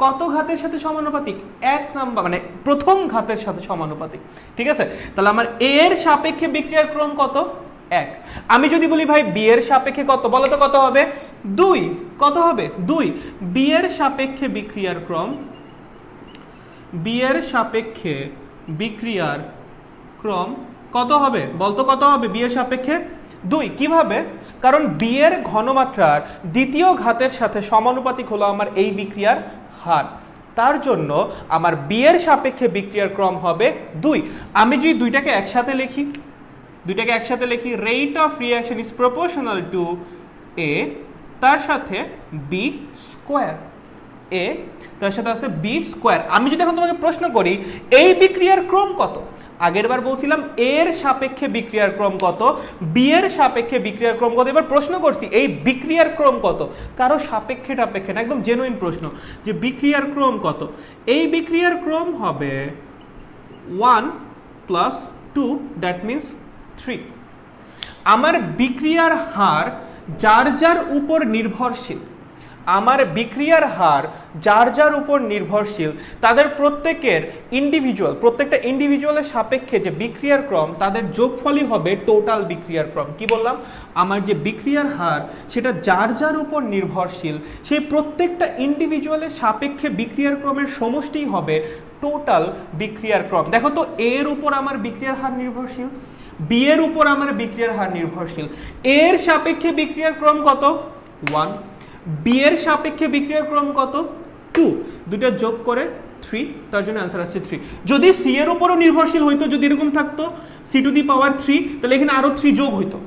কত ঘাতের সাথে সমানুপাতিক? 1 নাম্বার, মানে প্রথম ঘাতের সাথে সমানুপাতিক। ঠিক আছে? তাহলে আমার এর সাপেক্ষে বিক্রিয়ার ক্রম কত? 1। আমি যদি বলি ভাই বি এর সাপেক্ষে কত, বলো তো কত হবে? 2। কত হবে? 2। বি এর সাপেক্ষে বিক্রিয়ার ক্রম, বি এর সাপেক্ষে বিক্রিয়ার ক্রম কত হবে? বলতো কত হবে বি এর সাপেক্ষে? 2। কিভাবে? কারণ বি এর ঘনমাত্রার দ্বিতীয় ঘাতের সাথে সমানুপাতিক হলো আমার এই বিক্রিয়ার হার। তার জন্য আমার বি এর সাপেক্ষে বিক্রিয়ার ক্রম হবে 2। আমি যদি দুইটাকে একসাথে লিখি, rate of reaction is proportional to A তার সাথে বি স্কোয়ার। এ তার সাথে আছে বি স্কোয়ার। আমি যদি এখন তোমাকে প্রশ্ন করি এই বিক্রিয়ার ক্রম কত, আগের বার বলছিলাম এর সাপেক্ষে বিক্রিয়ার ক্রম কত, বি এর সাপেক্ষে বিক্রিয়ার ক্রম কত, এবার প্রশ্ন করছি এই বিক্রিয়ার ক্রম কত, কারো সাপেক্ষে টাপেক্ষে না, একদম জেনুইন প্রশ্ন যে বিক্রিয়ার ক্রম কত। এই বিক্রিয়ার ক্রম হবে 1 + 2 দ্যাট মিন্স 3। আমার বিক্রিয়ার হার যার যার উপর নির্ভরশীল, আমার বিক্রিয়ার হার যার যার উপর নির্ভরশীল তাদের প্রত্যেকটা ইন্ডিভিজুয়ালের সাপেক্ষে যে বিক্রিয়ার ক্রম তাদের যোগফলই হবে টোটাল বিক্রিয়ার ক্রম। কি বললাম? আমার যে বিক্রিয়ার হার সেটা যার যার উপর নির্ভরশীল, সেই প্রত্যেকটা ইন্ডিভিজুয়ালের সাপেক্ষে বিক্রিয়ার ক্রমের সমষ্টিই হবে টোটাল বিক্রিয়ার ক্রম। দেখো তো, এর উপর আমার বিক্রিয়ার হার নির্ভরশীল, বি এর উপর আমার বিক্রিয়ার হার নির্ভরশীল, এর সাপেক্ষে বিক্রিয়ার ক্রম কত? 1, বি এর সাপেক্ষে বিক্রিয়ার ক্রম কত? 2, দুটো যোগ করে 3, তার জন্য অ্যান্সার আসছে 3। যদি সি এর উপরও নির্ভরশীল হইতো, যদি এরকম থাকতো সি টু দি পাওয়ার 3, তাহলে এখানে আরো 3 যোগ হইতো,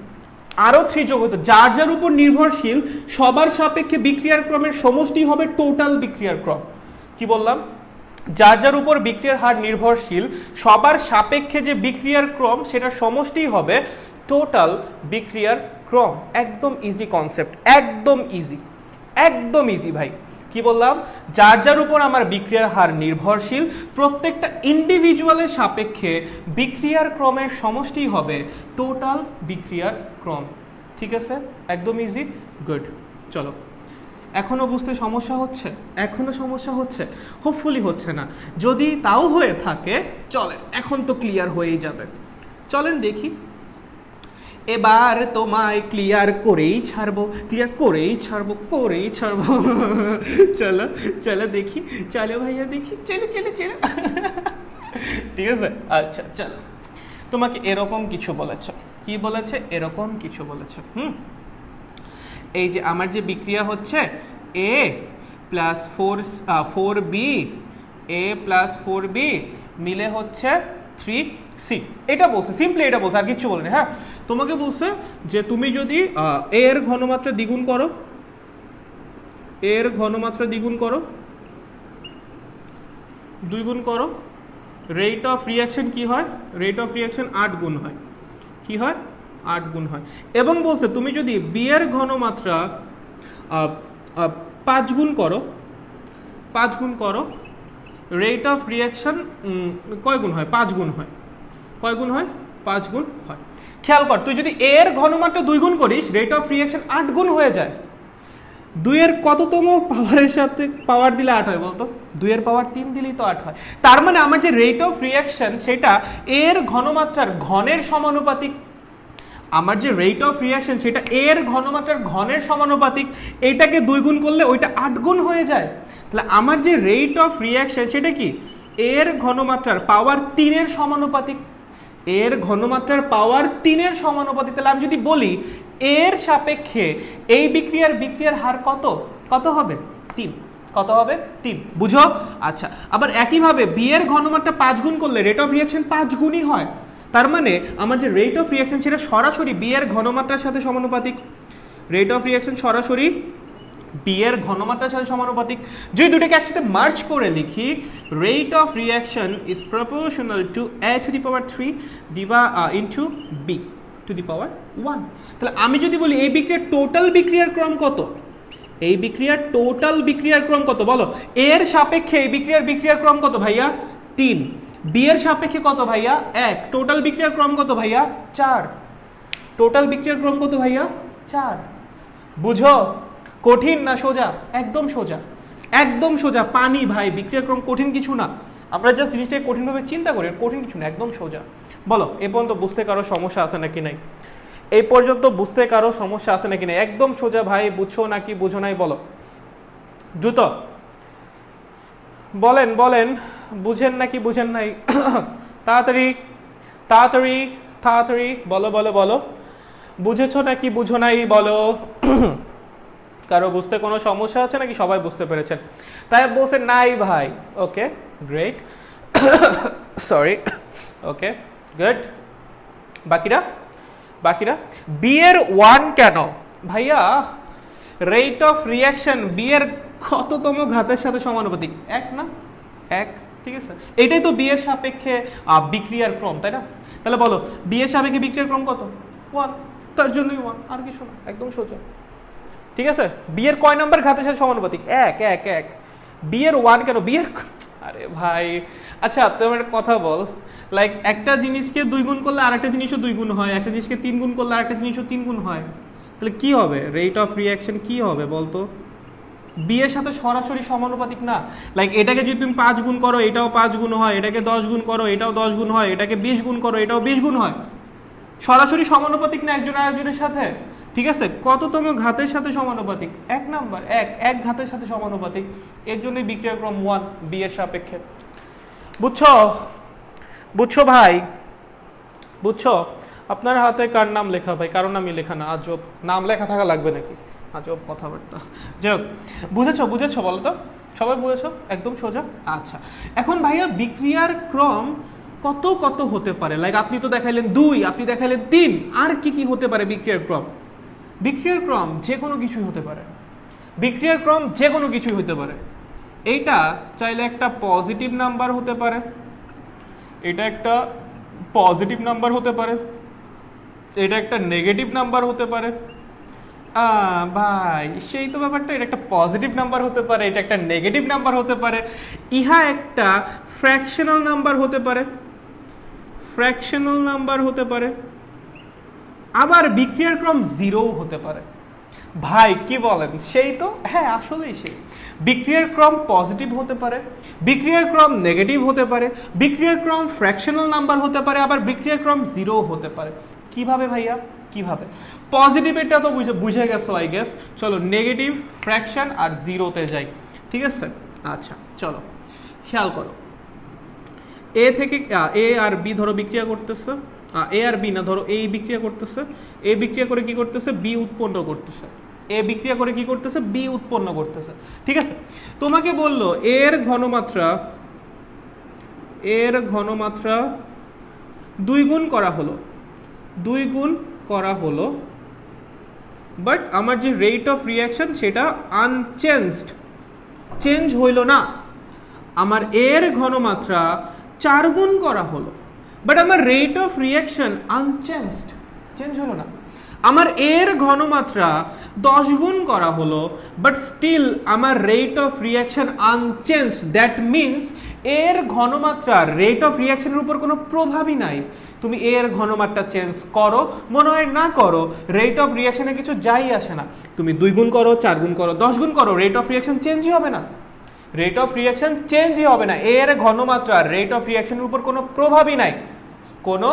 যার যার উপর নির্ভরশীল সবার সাপেক্ষে বিক্রিয়ার ক্রমের সমষ্টি হবে টোটাল বিক্রিয়ার ক্রম। কি বললাম? যার যার উপর বিক্রিয়ার হার নির্ভরশীল সবার সাপেক্ষে যে বিক্রিয়ার ক্রম সেটা সমষ্টি হবে টোটাল বিক্রিয়ার ক্রম। একদম ইজি কনসেপ্ট, একদম ইজি ভাই। কি বললাম? যার যার উপর আমার বিক্রিয়ার হার নির্ভরশীল প্রত্যেকটা ইন্ডিভিজুয়ালের সাপেক্ষে বিক্রিয়ার ক্রমের সমষ্টি হবে টোটাল বিক্রিয়ার ক্রম। ঠিক আছে? একদম ইজি, গুড। চলো, এখনো বুঝতে সমস্যা হচ্ছে? হোপফুলি হচ্ছে না। যদি তাও হয়ে থাকে চলেন, এখন তো ক্লিয়ার হয়েই যাবে। চলেন দেখি, এবার তোমায় ক্লিয়ার করেই ছাড়বো। চলো দেখি, চলো ভাইয়া দেখি, চলো। ঠিক আছে, আচ্ছা চলো। তোমাকে এরকম কিছু বলেছে, কি বলেছে? এরকম কিছু বলেছে। এই যে আমার যে বিক্রিয়া হচ্ছে এ প্লাস 4b, এ প্লাস 4b মিলে হচ্ছে 3c, এটা বলছে, সিম্পলি এটা বলছে, আর কিছু বলেনি। হ্যাঁ, তোমাকে বলছে যে তুমি যদি এ এর ঘনমাত্রা দ্বিগুণ করো, দুই গুণ করো, রেট অফ রিয়াকশন কি হয়? রেট অফ রিয়াকশন 8 গুণ হয়। কি হয়? 8 গুণ হয়। এবং বলছে তুমি যদি বি এর ঘনমাত্রা 5 গুণ করো, রেট অফ রিয়াকশন কয় গুণ হয়? 5 গুণ হয়। কয় গুণ হয়? 5 গুণ হয়। খেয়াল কর, তুই যদি এর ঘনমাত্রা 2 গুণ করিস, রেট অফ রিয়াকশন 8 গুণ হয়ে যায়। 2 এর কততম পাওয়ারের সাথে পাওয়ার দিলে 8 হয় বলতো? 2 এর পাওয়ার 3 দিলেই তো 8 হয়। তার মানে আমার যে রেট অফ রিয়াকশন সেটা এর ঘনমাত্রার ঘনের সমানুপাতিক। আমার যে রেট অফ রিয়াকশন সেটা এর ঘনমাত্রার ঘনের সমানুপাতিক। এইটাকে 2 গুণ করলে ওইটা 8 গুণ হয়ে যায়। তাহলে আমার যে রেট অফ রিয়াকশন সেটা কি? এর ঘনমাত্রার পাওয়ার 3 এর সমানুপাতিক। এর ঘনমাত্রার পাওয়ার 3 এর সমানুপাতিক। তাহলে আমি যদি বলি এর সাপেক্ষে এই বিক্রিয়ার হার কত হবে? 3। কত হবে? 3। বুঝো? আচ্ছা, আবার একইভাবে বি এর ঘনমাত্রা 5 গুণ করলে রেট অফ রিয়াকশন 5 গুণই হয়। তার মানে আমার যে রেট অফ রিয়াকশন সেটা সরাসরি বি এর ঘনমাত্রার সাথে সমানুপাতিক। রেট অফ রিয়াকশন সরাসরি বি এর ঘনমাত্রার সাথে সমানুপাতিক। যদি দুটোকে একসাথে মার্জ করে লিখি, rate of reaction is proportional to a to the power 3 into b to the power 1। তাহলে আমি যদি বলি এই বিক্রিয়ার টোটাল বিক্রিয়ার ক্রম কত? এই বিক্রিয়ার টোটাল বিক্রিয়ার ক্রম কত বলো? এর সাপেক্ষে এই বিক্রিয়ার ক্রম কত ভাইয়া? 3। বি এর সাপেক্ষে কত ভাইয়া? 1। টোটাল বিক্রিয়ার ক্রম কত ভাইয়া? 4। টোটাল বিক্রিয়ার ক্রম কত ভাইয়া? 4। বুঝো? কঠিন না সোজা? একদম সোজা। পানি ভাই, বিক্রিয়ার ক্রম কঠিন কিছু না। আমরা জাস্ট জিনিসটাকে কঠিনভাবে চিন্তা করি, কঠিন কিছু না, একদম সোজা। বলো, এ পর্যন্ত বুঝতে কারো সমস্যা আছে নাকি নাই? একদম সোজা ভাই। বুঝছো নাকি বুঝো নাই? বলো দ্রুত বলেন, বুঝেন নাকি বুঝেন নাই? তাড়াতাড়ি বলো। বুঝেছো নাকি বুঝো নাই? বলো। কারো বুঝতে কোনো সমস্যা আছে নাকি সবাই বুঝতে পেরেছেন? তাই বলছে নাই ভাই। ওকে, গ্রেট। সরি, ওকে, গুড। বাকিরা বি এর 1 কেন ভাইয়া? রেট অফ রিয়াকশন বি এর কততম ঘাতের সাথে সমানুপাতিক? 1 না? 1। ঠিক আছে, এটাই তো বি এর সাপেক্ষে বিক্রিয়ার ক্রম, তাই না? তাহলে বলো, বি এর সাপেক্ষে বিক্রিয়ার ক্রম কত? 1। তার জন্যই 1, আর কিছু না, একদম সোজা। ঠিক আছে, বি এর কয় নাম্বার ঘাতের সাথে সমানুপাতিক? 1। বি এর 1 কেন? বি এর, আরে ভাই, আচ্ছা তুমি একটা কথা বল, লাইক একটা জিনিসকে 2 গুণ করলে আরেকটা জিনিসও 2 গুণ হয়, একটা জিনিসকে 3 গুণ করলে আরেকটা জিনিসও 3 গুণ হয়। তাহলে কি হবে? রেট অফ রিয়াকশন কি হবে বলতো? বি এর সাথে সরাসরি সমানুপাতিক না। লাইক এটাকে যদি তুমি 5 গুণ করো এটাও 5 গুণ হয়, এটাকে 10 গুণ করো এটাও 10 গুণ হয়, এটাকে 20 গুণ করো এটাও 20 গুণ হয়। সরাসরি সমানুপাতিক না একজন আরেকজনের সাথে, ঠিক আছে? কততম ঘাতের সাথে সমানুপাতিক? 1 নাম্বার, এক ঘাতের সাথে সমানুপাতিক। এর জন্যই বিক্রিয়ার ক্রম 1 বি এর সাপেক্ষে। বুঝছো? বুঝছো ভাই? বুঝছো? আপনার হাতে কার নাম লেখা ভাই? কারো নামই লেখা না, আজব। নাম লেখা থাকা লাগবে নাকি? আজব কথাবার্তা। যাই হোক, বুঝেছো বলো তো? সবাই বুঝেছো? একদম সোজা। আচ্ছা, এখন ভাইয়া বিক্রিয়ার ক্রম কত কত হতে পারে? লাইক আপনি তো দেখাইলেন 2, আপনি দেখাইলেন 3, আর কি কি হতে পারে বিক্রিয়ার ক্রম? বিক্রিয়ার ক্রম যে কোনো কিছুই হতে পারে। বিক্রিয়ার ক্রম যে কোনো কিছুই হতে পারে। এইটা চাইলে একটা পজিটিভ নাম্বার হতে পারে, এটা একটা পজিটিভ নাম্বার হতে পারে, এটা একটা নেগেটিভ নাম্বার হতে পারে। ভাই সেই তো ব্যাপারটা, এটা একটা পজিটিভ নাম্বার হতে পারে, এটা একটা নেগেটিভ নাম্বার হতে পারে, ইহা একটা ফ্র্যাকশনাল নাম্বার হতে পারে, ফ্র্যাকশনাল নাম্বার হতে পারে, আবার বিক্রিয়ার ক্রম 0 হতে পারে। ভাই কি বলেন? সেই তো, হ্যাঁ আসলেই সেই। বিক্রিয়ার ক্রম পজিটিভ হতে পারে, বিক্রিয়ার ক্রম নেগেটিভ হতে পারে, বিক্রিয়ার ক্রম ফ্র্যাকশনাল নাম্বার হতে পারে, আবার বিক্রিয়ার ক্রম 0 হতে পারে। কিভাবে ভাইয়া? কিভাবে? পজিটিভ এটা তো বুঝে গেছো আই গেস। চলো নেগেটিভ, ফ্র্যাকশন আর 0-তে যাই, ঠিক আছে? আচ্ছা চলো খেয়াল করো, এ থেকে এ আর বি ধরো বিক্রিয়া করতেছে, এ আর বি না, ধরো এ বিক্রিয়া করতেছে, এ বিক্রিয়া করে কি করতেছে? বি উৎপন্ন করতেছে। এ বিক্রিয়া করে কি করতেছে? বি উৎপন্ন করতেছে, ঠিক আছে? তোমাকে বললো এর ঘনমাত্রা 2 গুণ করা হলো, 2 গুণ করা হলো, বাট আমার যে রেট অফ রিয়াকশন সেটা আনচেঞ্জড, চেঞ্জ হইল না। আমার এর ঘনমাত্রা 4 গুণ করা হলো, বাট আমার rate of reaction unchanged, change হলো না। আমার এর ঘনমাত্রা 10 গুণ করা হলো, বাট স্টিল আমার rate of reaction unchanged. That means এর ঘনমাত্রা রেট অফ রিয়াকশনের উপর কোনো প্রভাবই নাই। তুমি এর ঘনমাত্রা চেঞ্জ করো, মনে হয় না করো, রেট অফ রিয়াকশনে কিছু যাই আসে না। তুমি 2 গুণ করো, 4 গুণ করো, 10 গুণ করো, রেট অফ রিয়াকশন চেঞ্জই হবে না। রেট অফ রিয়াকশন চেঞ্জই হবে না। এর ঘনমাত্রা রেট অফ রিয়াকশনের উপর কোনো প্রভাবই নাই, কোনো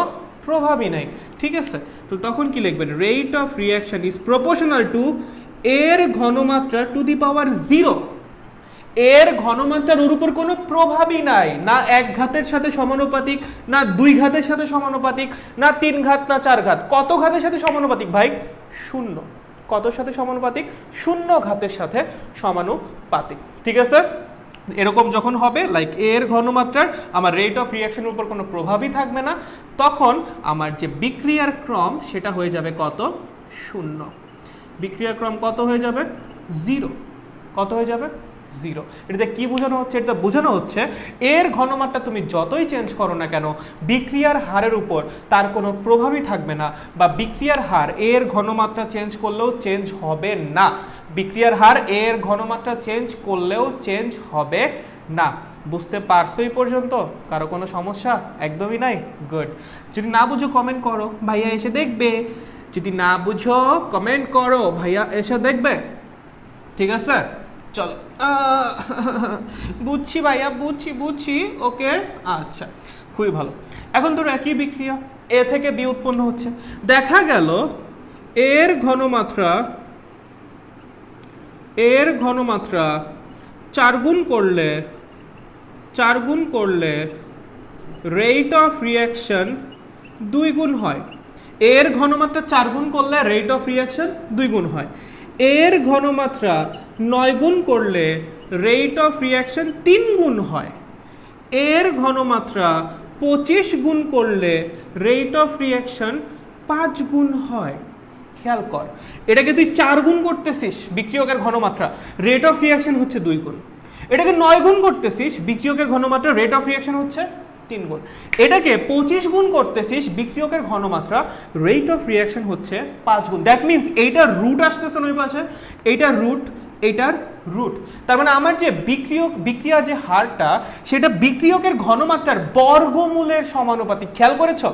প্রভাবই নাই, ঠিক আছে? তো তখন কি লিখবেন? Rate of reaction is proportional two এর ঘনমাত্রা টু দি পাওয়ার 0। এর ঘনমাত্রার ওর উপর কোনো প্রভাবই নাই, না 1 ঘাতের সাথে সমানুপাতিক, না 2 ঘাতের সাথে সমানুপাতিক, না 3 ঘাত, না 4 ঘাত। কত ঘাতের সাথে সমানুপাতিক ভাই? 0। কতর সাথে সমানুপাতিক? 0 ঘাতের সাথে সমানুপাতিক, ঠিক আছে? এরকম যখন হবে, লাইক এর ঘনমাত্রার আমার রেট অফ রিয়াকশনের উপর কোনো প্রভাবই থাকবে না, তখন আমার যে বিক্রিয়ার ক্রম সেটা হয়ে যাবে কত? 0। বিক্রিয়ার ক্রম কত হয়ে যাবে? 0। কত হয়ে যাবে? 0। এটাতে কি বোঝানো হচ্ছে? এটা বোঝানো হচ্ছে এর ঘনমাত্রা তুমি যতই চেঞ্জ করো না কেন, বিক্রিয়ার হারের উপর তার কোনো প্রভাবই থাকবে না, বা বিক্রিয়ার হার এর ঘনমাত্রা চেঞ্জ করলেও চেঞ্জ হবে না। বিক্রিয়ার হার এর ঘনমাত্রা চেঞ্জ করলেও চেঞ্জ হবে না। বুঝতে পারছো এই পর্যন্ত? কারো কোনো সমস্যা? একদমই নাই? গুড। যদি না বুঝো কমেন্ট করো, ভাইয়া এসে দেখবে। যদি না বুঝো কমেন্ট করো, ভাইয়া এসে দেখবে, ঠিক আছে? চলো, বুঝছি ভাইয়া, বুঝছি, ওকে, আচ্ছা, খুবই ভালো। এখন ধরো একই বিক্রিয়া, এ থেকে বি উৎপন্ন হচ্ছে, দেখা গেল এর ঘনমাত্রা 4 গুণ করলে রেট অফ রিয়াকশন 2 গুণ হয়। এর ঘনমাত্রা 4 গুণ করলে রেট অফ রিয়াকশন 2 গুণ হয়। এর ঘনমাত্রা 9 গুণ করলে রেট অফ রিয়াকশন 3 গুণ হয়। এর ঘনমাত্রা 25 গুণ করলে রেট অফ রিয়াকশন 5 গুণ হয়। খেয়াল কর, এটাকে তুই 4 গুণ করতেছিস, বিক্রিয়কের ঘনমাত্রা, রেট অফ রিয়াকশন হচ্ছে 2 গুণ। এটাকে 9 গুণ করতেছিস, বিক্রিয়কের ঘনমাত্রা, রেট অফ রিয়াকশন হচ্ছে 3 গুণ। এটাকে 25 গুণ করতেছিস, বিক্রিয়কের ঘনমাত্রা, রেট অফ রিয়াকশন হচ্ছে 5 গুণ। দ্যাট মিনস এইটার রুট আসতেছে ওই পাশে, এইটার রুট এটার রুট। তার মানে আমার যে বিক্রিয়ার যে হারটা সেটা বিক্রিয়কের ঘনমাত্রার বর্গমূলের সমানুপাতিক। খেয়াল করেছো,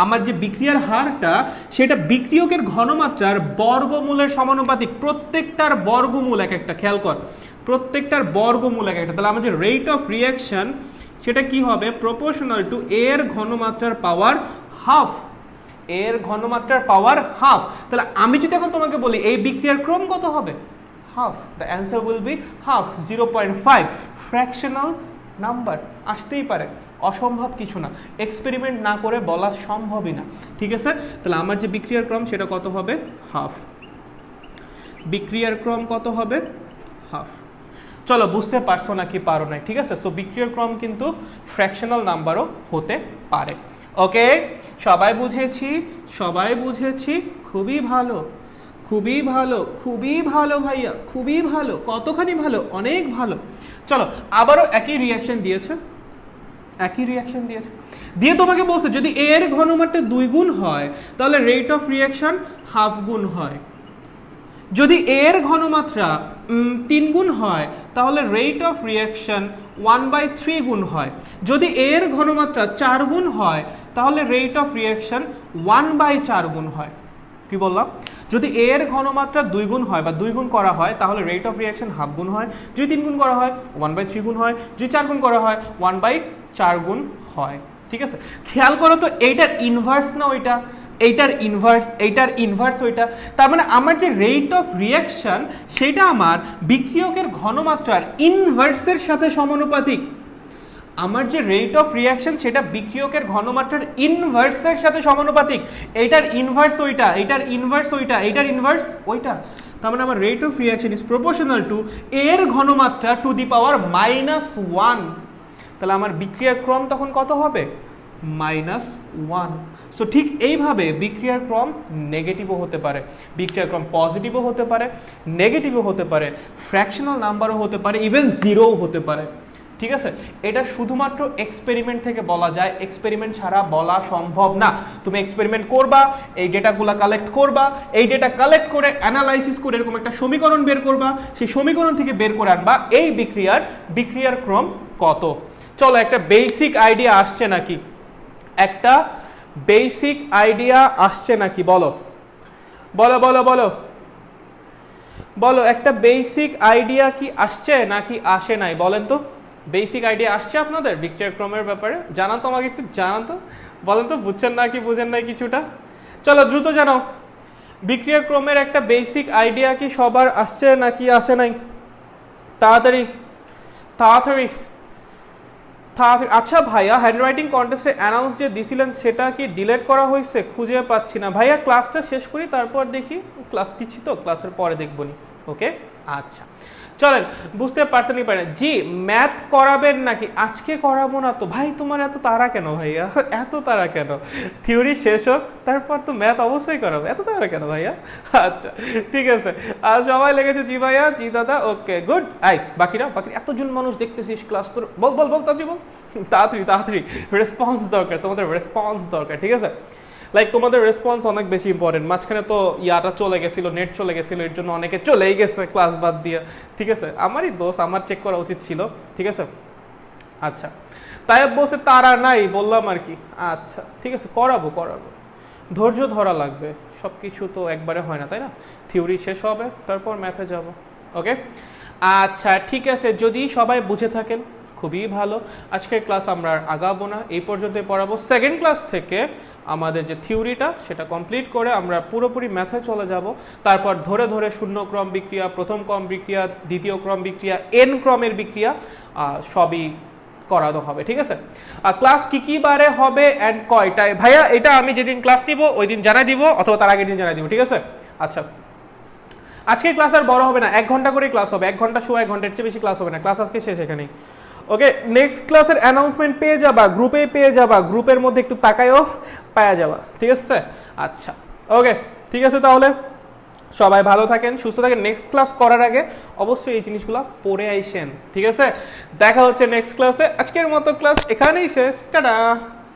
আমার যে বিক্রিয়ার হারটা সেটা বিক্রিয়কের ঘনমাত্রার বর্গমূলের সমানুপাতিক। প্রত্যেকটার বর্গমূল এক একটা, খেয়াল কর, প্রত্যেকটার বর্গমূল এক একটা। তাহলে আমার যে রেট অফ রিঅ্যাকশন সেটা কি হবে? প্রপোর্শনাল টু এর ঘনমাত্রার পাওয়ার হাফ। এর ঘনমাত্রার পাওয়ার হাফ। তাহলে আমি যদি এখন তোমাকে বলি এই বিক্রিয়ার ক্রম কত হবে? Half. The answer will be half, 0.5। Fractional number আসতেই পারে, অসম্ভব কিছু না, এক্সপেরিমেন্ট না করে বলা সম্ভবই না। ঠিক আছে, তাহলে আমার যে বিক্রিয়ার ক্রম সেটা কত হবে? হাফ। বিক্রিয়ার ক্রম কত হবে? হাফ। চলো, বুঝতে পারছো নাকি পারো না? ঠিক আছে, সো বিক্রিয়ার ক্রম কিন্তু ফ্র্যাকশনাল নাম্বারও হতে পারে। ওকে, সবাই বুঝেছি? সবাই বুঝেছি? খুবই ভালো, খুবই ভালো, খুবই ভালো ভাইয়া, খুবই ভালো। কতখানি ভালো? অনেক ভালো। চলো, আবারও একই রিঅ্যাকশন দিয়েছে, একই রিঅ্যাকশন দিয়েছে, দিয়ে তোমাকে বলছে যদি এর ঘনমাত্রা 2 গুণ হয় তাহলে রেট অফ রিঅ্যাকশন হাফ গুণ হয়। যদি এর ঘনমাত্রা 3 গুণ হয় তাহলে রেট অফ রিঅ্যাকশন 1/3 গুণ হয়। যদি এর ঘনমাত্রা 4 গুণ হয় তাহলে রেট অফ রিঅ্যাকশন 1/4 গুণ হয়। কি বললাম? যদি এর ঘনমাত্রা 2 গুণ হয় বা 2 গুণ করা হয় তাহলে রেট অফ রিঅ্যাকশন হাফ গুণ হয়। যদি 3 গুণ করা হয় 1/3 গুণ হয়। যদি 4 গুণ করা হয় 1/4 গুণ হয়। ঠিক আছে, খেয়াল করো তো, এইটার ইনভার্স না ওইটা, এইটার ইনভার্স, এইটার ইনভার্স ওইটা। তার মানে আমার যে রেট অফ রিঅ্যাকশন সেটা আমার বিক্রিয়কের ঘনমাত্রার ইনভার্সের সাথে সমানুপাতিক। আমার যে রেট অফ রিঅ্যাকশন সেটা বিক্রিয়কের ঘনমাত্রার ইনভার্সের সাথে সমানুপাতিক। এইটার ইনভার্স ওইটা, এইটার ইনভার্স ওইটা, এইটার ইনভার্স ওইটা। তার মানে আমার rate of reaction is proportional two এর ঘনমাত্রা টু দি পাওয়ার -1। তাহলে আমার বিক্রিয়ার ক্রম তখন কত হবে? -1। সো ঠিক এইভাবে বিক্রিয়ার ক্রম নেগেটিভও হতে পারে, বিক্রিয়ার ক্রম পজিটিভও হতে পারে, নেগেটিভও হতে পারে, ফ্র্যাকশনাল নাম্বারও হতে পারে, ইভেন জিরোও হতে পারে। ঠিক আছে, এটা শুধুমাত্র এক্সপেরিমেন্ট থেকে বলা যায়, এক্সপেরিমেন্ট ছাড়া বলা সম্ভব না। তুমি এক্সপেরিমেন্ট করবা, এই ডেটাগুলো কালেক্ট করবা, এই ডেটা কালেক্ট করে অ্যানালাইসিস করে এরকম একটা সমীকরণ বের করবা, সেই সমীকরণ থেকে বের করে আনবা এই বিক্রিয়ার ক্রম কত। চলো, একটা বেসিক আইডিয়া আসছে নাকি? একটা বেসিক আইডিয়া আসছে নাকি? বলো বলো বলো বলো বলো, একটা বেসিক আইডিয়া কি আসছে নাকি আসে নাই? বলেন তো, বেসিক আইডিয়া আসছে আপনাদের বিক্রিয়ার ক্রমের ব্যাপারে? জানান তো আমাকে, একটু জানান তো, বলেন তো, বুঝছেন না কি বুঝেন নাই কিছুটা? চলো দ্রুত জানাও, বিক্রিয়ার ক্রমের একটা বেসিক আইডিয়া কি সবার আসছে নাকি আসে নাই? তাড়াতাড়ি তাড়াতাড়ি তাড়াতাড়ি। আচ্ছা ভাইয়া, হ্যান্ডরাইটিং কন্টেস্টে অ্যানাউন্স যে দিছিলেন সেটা কি ডিলিট করা হয়েছে? খুঁজে পাচ্ছি না ভাইয়া। ক্লাসটা শেষ করি তারপর দেখি, ক্লাস দিচ্ছি তো, ক্লাসের পরে দেখবো নি। ওকে, আচ্ছা চলেন, বুঝতে পারছেন কি পারেন? জি, ম্যাথ করাবেন নাকি? আজকে করাবো না তো ভাই। তোমার এত তাড়া কেন ভাইয়া? এত তাড়া কেন? থিওরি শেষ হোক তারপর তো ম্যাথ অবশ্যই করাবো, এত তাড়া কেন ভাইয়া? আচ্ছা ঠিক আছে, আর সবাই লেগেছে জি ভাইয়া, জি দাদা, ওকে গুড। আই বাকিরা, এতজন মানুষ দেখতেছিস ক্লাস, তোর বল বল বল, তাড়াতাড়ি বল, তাড়াতাড়ি তাড়াতাড়ি। রেসপন্স দরকার, তোমাদের রেসপন্স দরকার। ঠিক আছে, লাইক তোমাদের রেসপন্স অনেক বেশি ইম্পর্টেন্ট। মাঝখানে তো ইয়াটা চলে গেছিল, নেট চলে গেছিল, এর জন্য অনেকে চলেই গেছে ক্লাস বাদ দিয়ে। ঠিক আছে, আমারই দোষ, আমার চেক করা উচিত ছিল। ঠিক আছে, আচ্ছা তাই বলছে তারা নাই, বললাম আর কি। আচ্ছা ঠিক আছে, করাবো করাবো, ধৈর্য ধরা লাগবে, সব কিছু তো একবারে হয় না, তাই না? থিওরি শেষ হবে তারপর ম্যাথে যাব। ওকে, আচ্ছা ঠিক আছে, যদি সবাই বুঝে থাকেন খুবই ভালো। আজকের ক্লাস আমরা আর আগাবো না, এই পর্যন্তই পড়াবো। সেকেন্ড ক্লাস থেকে আমাদের যে থিওরিটা সেটা কমপ্লিট করে আমরা পুরোপুরি ম্যাথে চলে যাব। তারপর ধরে ধরে শূন্য ক্রম বিক্রিয়া, প্রথম ক্রম বিক্রিয়া, দ্বিতীয় ক্রম বিক্রিয়া, এন ক্রমের বিক্রিয়া সবই করানো হবে। ঠিক আছে, আর ক্লাস কি বারে হবে অ্যান্ড কয়টায়? ভাইয়া এটা আমি যেদিন ক্লাস নিব ওই দিন জানাই দিব, অথবা তার আগের দিন জানাই দিব। ঠিক আছে, আচ্ছা আজকে ক্লাস আর বড় হবে না, 1 ঘন্টা করে ক্লাস হবে, 1 ঘন্টা 1 ঘন্টার চেয়ে বেশি ক্লাস হবে না। ক্লাস আজকে শেষ এখানেই। ওকে, নেক্সট ক্লাসের অ্যানাউন্সমেন্ট পেয়ে যাবা, গ্রুপে পেয়ে যাবা, গ্রুপের মধ্যে একটু তাকায়ও পাওয়া যাবা। ঠিক আছে, আচ্ছা ওকে ঠিক আছে, তাহলে সবাই ভালো থাকেন, সুস্থ থাকেন। নেক্সট ক্লাস করার আগে অবশ্যই এই জিনিসগুলো পড়ে আইসেন। ঠিক আছে, দেখা হচ্ছে নেক্সট ক্লাসে। আজকের মতো ক্লাস এখানেই শেষ, টাটা।